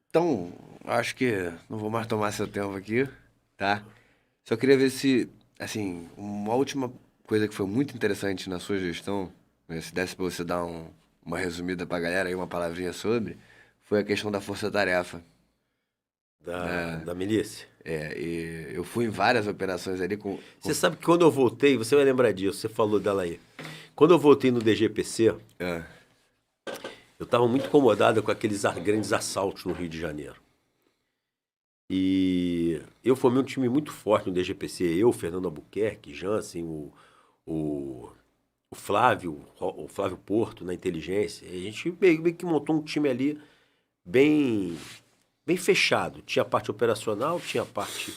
Então, acho que não vou mais tomar seu tempo aqui, tá? Só queria ver se, assim, uma última coisa que foi muito interessante na sua gestão, né, se desse pra você dar uma resumida pra galera aí, uma palavrinha sobre, foi a questão da força-tarefa. Da milícia. E eu fui em várias operações ali com... Você sabe que quando eu voltei, você vai lembrar disso, você falou dela aí. Quando eu voltei no DGPC, É, eu estava muito incomodado com aqueles grandes assaltos no Rio de Janeiro. E eu formei um time muito forte no DGPC. Eu, Fernando Albuquerque, Jansen, o Flávio, o Flávio Porto na inteligência. A gente meio que montou um time ali bem, bem fechado. Tinha a parte operacional, tinha a parte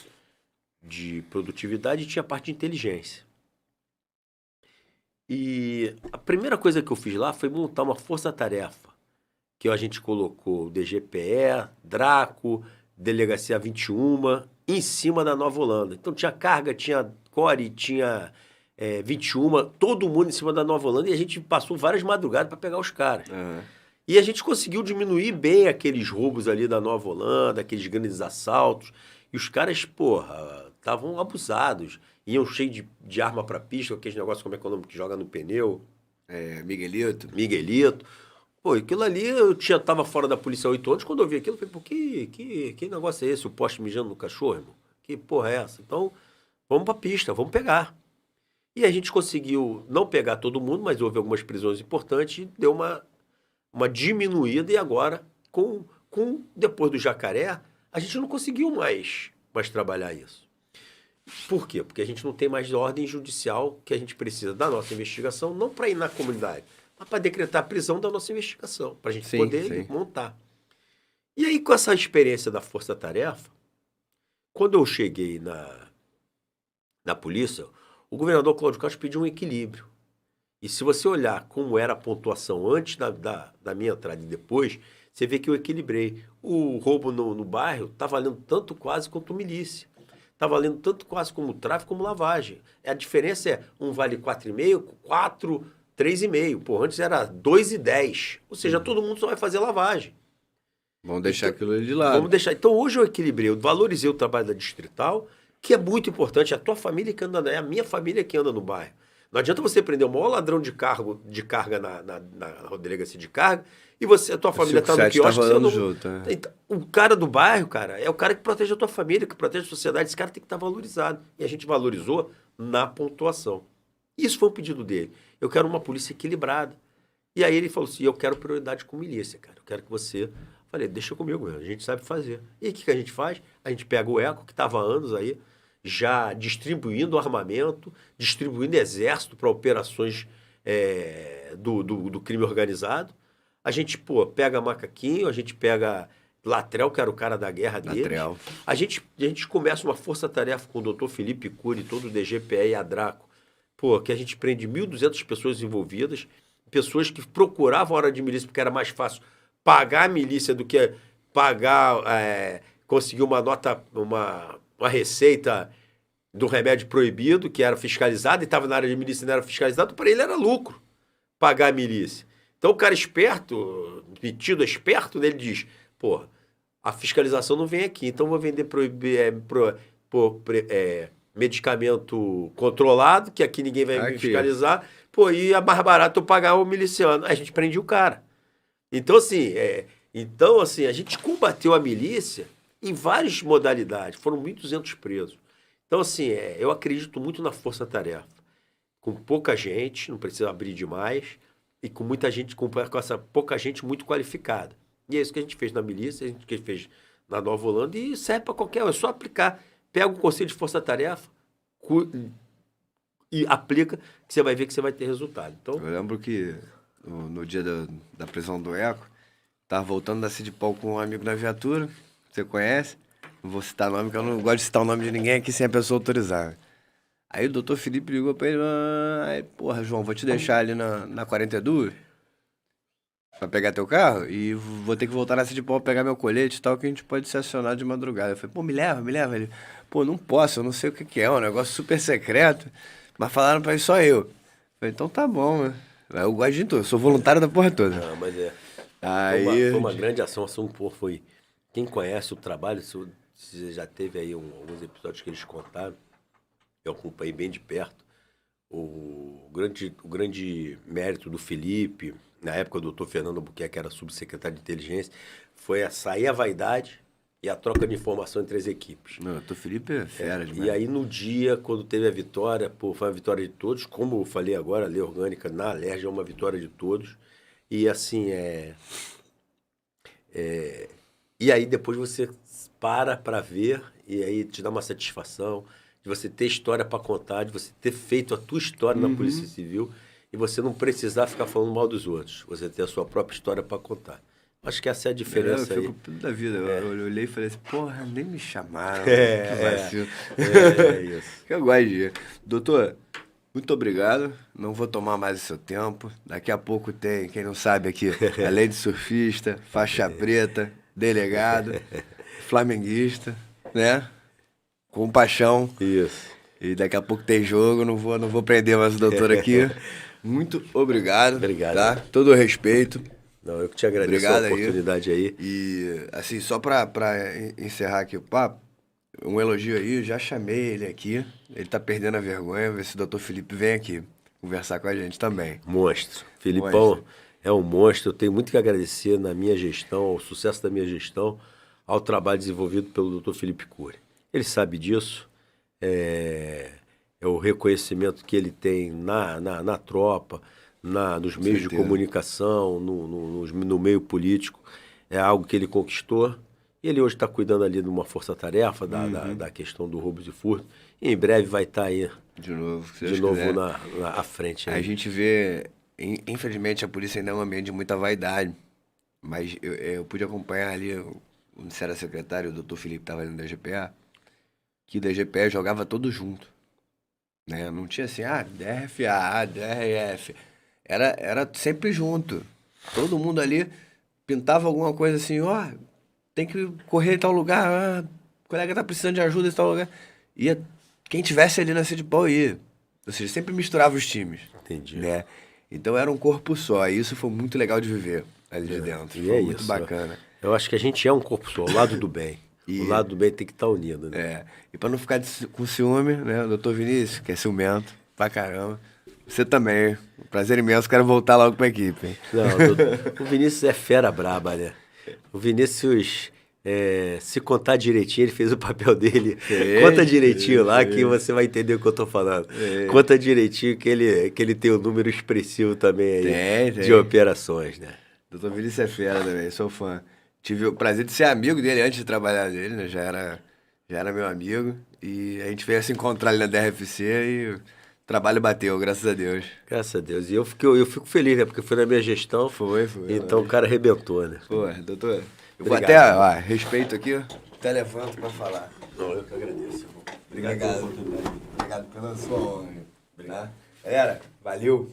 de produtividade e tinha a parte de inteligência. E a primeira coisa que eu fiz lá foi montar uma força-tarefa, que a gente colocou o DGPE, Draco, Delegacia 21, em cima da Nova Holanda. Então tinha carga, tinha core, tinha 21, todo mundo em cima da Nova Holanda, e a gente passou várias madrugadas para pegar os caras. aham. E a gente conseguiu diminuir bem aqueles roubos ali da Nova Holanda, aqueles grandes assaltos. E os caras, porra, estavam abusados. Iam cheio de arma pra pista, aqueles negócios como é que é o nome que joga no pneu, Miguelito. Miguelito. Pô, aquilo ali, tava fora da polícia há 8 anos, quando eu vi aquilo, eu falei, pô, que negócio é esse? O poste mijando no cachorro, irmão? Que porra é essa? Então, vamos pra pista, vamos pegar. E a gente conseguiu não pegar todo mundo, mas houve algumas prisões importantes e deu uma diminuída. E agora, depois do Jacaré, a gente não conseguiu mais trabalhar isso. Por quê? Porque a gente não tem mais ordem judicial que a gente precisa da nossa investigação, não para ir na comunidade, mas para decretar a prisão da nossa investigação, para a gente Sim, poder sim. montar. E aí, com essa experiência da Força Tarefa, quando eu cheguei na polícia, o governador Cláudio Castro pediu um equilíbrio. E se você olhar como era a pontuação antes da minha entrada e depois, você vê que eu equilibrei. O roubo no bairro está valendo tanto quase quanto milícia. Está valendo tanto quase como tráfico como lavagem. A diferença é um vale 4,5, 4, 3,5. Pô, antes era 2,10. Ou seja, todo mundo só vai fazer lavagem. Vamos deixar Então, aquilo ali de lado. vamos deixar. Então hoje eu equilibrei, eu valorizei o trabalho da distrital, que é muito importante. É a tua família que anda, é a minha família que anda no bairro. Não adianta você prender o maior ladrão de carga na delegacia de carga e a tua família está no 5-7 quiosque. tá Você rolando não... junto, né? Então, o cara do bairro, cara, é o cara que protege a tua família, que protege a sociedade. Esse cara tem que estar valorizado. E a gente valorizou na pontuação. Isso foi um pedido dele. Eu quero uma polícia equilibrada. E aí ele falou assim, eu quero prioridade com milícia, cara. Eu quero que você... Falei, deixa comigo, a gente sabe fazer. E o que a gente faz? A gente pega o ECO, que estava há anos aí, já distribuindo armamento, distribuindo exército para operações do crime organizado. A gente, pega Macaquinho, a gente pega Latrell, que era o cara da guerra deles. Latrell. A gente começa uma força-tarefa com o doutor Felipe Cury, todo o DGPE e a Draco, que a gente prende 1.200 pessoas envolvidas, pessoas que procuravam a hora de milícia porque era mais fácil pagar a milícia do que conseguir uma nota, uma receita do remédio proibido, que era fiscalizado, e estava na área de milícia e não era fiscalizado, para ele era lucro pagar a milícia. Então o cara esperto, metido esperto, ele diz, a fiscalização não vem aqui, então eu vou vender medicamento controlado, que aqui ninguém vai me fiscalizar, e é mais barato eu pagar o miliciano. Aí a gente prende o cara. Então, assim, a gente combateu a milícia em várias modalidades. Foram 1.200 presos. Então, assim, eu acredito muito na força-tarefa. Com pouca gente, não precisa abrir demais, e com muita gente, com essa pouca gente muito qualificada. E é isso que a gente fez na milícia, a gente que fez na Nova Holanda, e serve para qualquer um. É só aplicar. Pega o conselho de força-tarefa e aplica, que você vai ver que você vai ter resultado. Então, eu lembro que no dia da prisão do ECO, tava voltando da Cid Paul com um amigo na viatura, você conhece? Não vou citar nome, porque eu não gosto de citar o nome de ninguém aqui sem a pessoa autorizar. Aí o doutor Felipe ligou pra ele, aí, porra, João, vou te deixar ali na 42 pra pegar teu carro e vou ter que voltar na City Pau pegar meu colete e tal, que a gente pode ser acionado de madrugada. Eu falei, pô, me leva. Ele, pô, não posso, eu não sei o que é um negócio super secreto, mas falaram pra ir só eu. Eu falei, então tá bom, né? Eu gosto de tudo, eu sou voluntário da porra toda. Não, mas Aí... foi uma grande ação, assim, pô, foi... Quem conhece o trabalho, se você já teve aí alguns episódios que eles contaram, eu acompanhei bem de perto, o grande mérito do Felipe, na época o doutor Fernando Albuquerque era subsecretário de inteligência, foi sair a vaidade e a troca de informação entre as equipes. Não, o doutor Felipe é fera demais. E aí no dia, quando teve a vitória, pô, foi uma vitória de todos, como eu falei agora, a lei orgânica na Alerj é uma vitória de todos, e assim, e aí depois você para ver, e aí te dá uma satisfação de você ter história para contar, de você ter feito a tua história na Polícia Civil e você não precisar ficar falando mal dos outros. Você ter a sua própria história para contar. Acho que essa é a diferença eu aí. fico puto da vida. Eu olhei e falei assim, porra, nem me chamaram. É, que vacilo. é isso. Que eu gosto de ir. Doutor, muito obrigado. Não vou tomar mais o seu tempo. Daqui a pouco tem, quem não sabe aqui, além de surfista, faixa preta, delegado, flamenguista, né? Com paixão. Isso. E daqui a pouco tem jogo, não vou prender mais o doutor aqui. Muito obrigado. Obrigado. Tá? Todo o respeito. Não, eu que te agradeço Obrigado a oportunidade aí. E, assim, só pra encerrar aqui o papo, um elogio aí, já chamei ele aqui. Ele tá perdendo a vergonha, ver se o doutor Felipe vem aqui conversar com a gente também. Monstro. Filipão Monstro. é um monstro. Eu tenho muito que agradecer na minha gestão, ao sucesso da minha gestão, ao trabalho desenvolvido pelo Dr. Felipe Cury. Ele sabe disso. É o reconhecimento que ele tem na tropa, nos meios de comunicação, no meio político. É algo que ele conquistou. E ele hoje está cuidando ali de uma força-tarefa da questão do roubo e furto. E em breve vai estar aí De novo, se Deus de novo quiser. à frente. A gente vê, infelizmente, a polícia ainda é um ambiente de muita vaidade. Mas eu pude acompanhar ali, o era secretário, o doutor Felipe estava ali no DGPA, que o DGPA jogava todo junto. Né? Não tinha assim, DRFA, DRF. Era sempre junto. Todo mundo ali pintava alguma coisa assim, tem que correr em tal lugar, o colega tá precisando de ajuda em tal lugar. Ia, quem tivesse ali na City Pau ia. Ou seja, sempre misturava os times. Entendi. Né? Então era um corpo só. E isso foi muito legal de viver ali de dentro. E Foi é muito isso. bacana. Eu acho que a gente é um corpo só, o lado do bem. O lado do bem tem que estar unido, né? E pra não ficar com ciúme, né? O doutor Vinícius, que é ciumento pra caramba. Você também. Prazer imenso, quero voltar logo pra equipe. Hein? Não, o Vinícius é fera braba, né? O Vinícius, se contar direitinho, ele fez o papel dele. Conta direitinho lá que você vai entender o que eu tô falando. Conta direitinho que ele tem um número expressivo também aí de operações, né? Doutor Vinícius é fera também, sou fã. Tive o prazer de ser amigo dele antes de trabalhar nele, né? Já era meu amigo. E a gente veio se encontrar ali na DRFC e o trabalho bateu, graças a Deus. Graças a Deus. E eu fico feliz, né? Porque foi na minha gestão. Foi. Então o cara arrebentou, né? Pô, doutor, eu vou Obrigado. até, respeito aqui, até levanto pra falar. Não, eu que agradeço, irmão. Obrigado pela sua honra. Tá? Galera, valeu.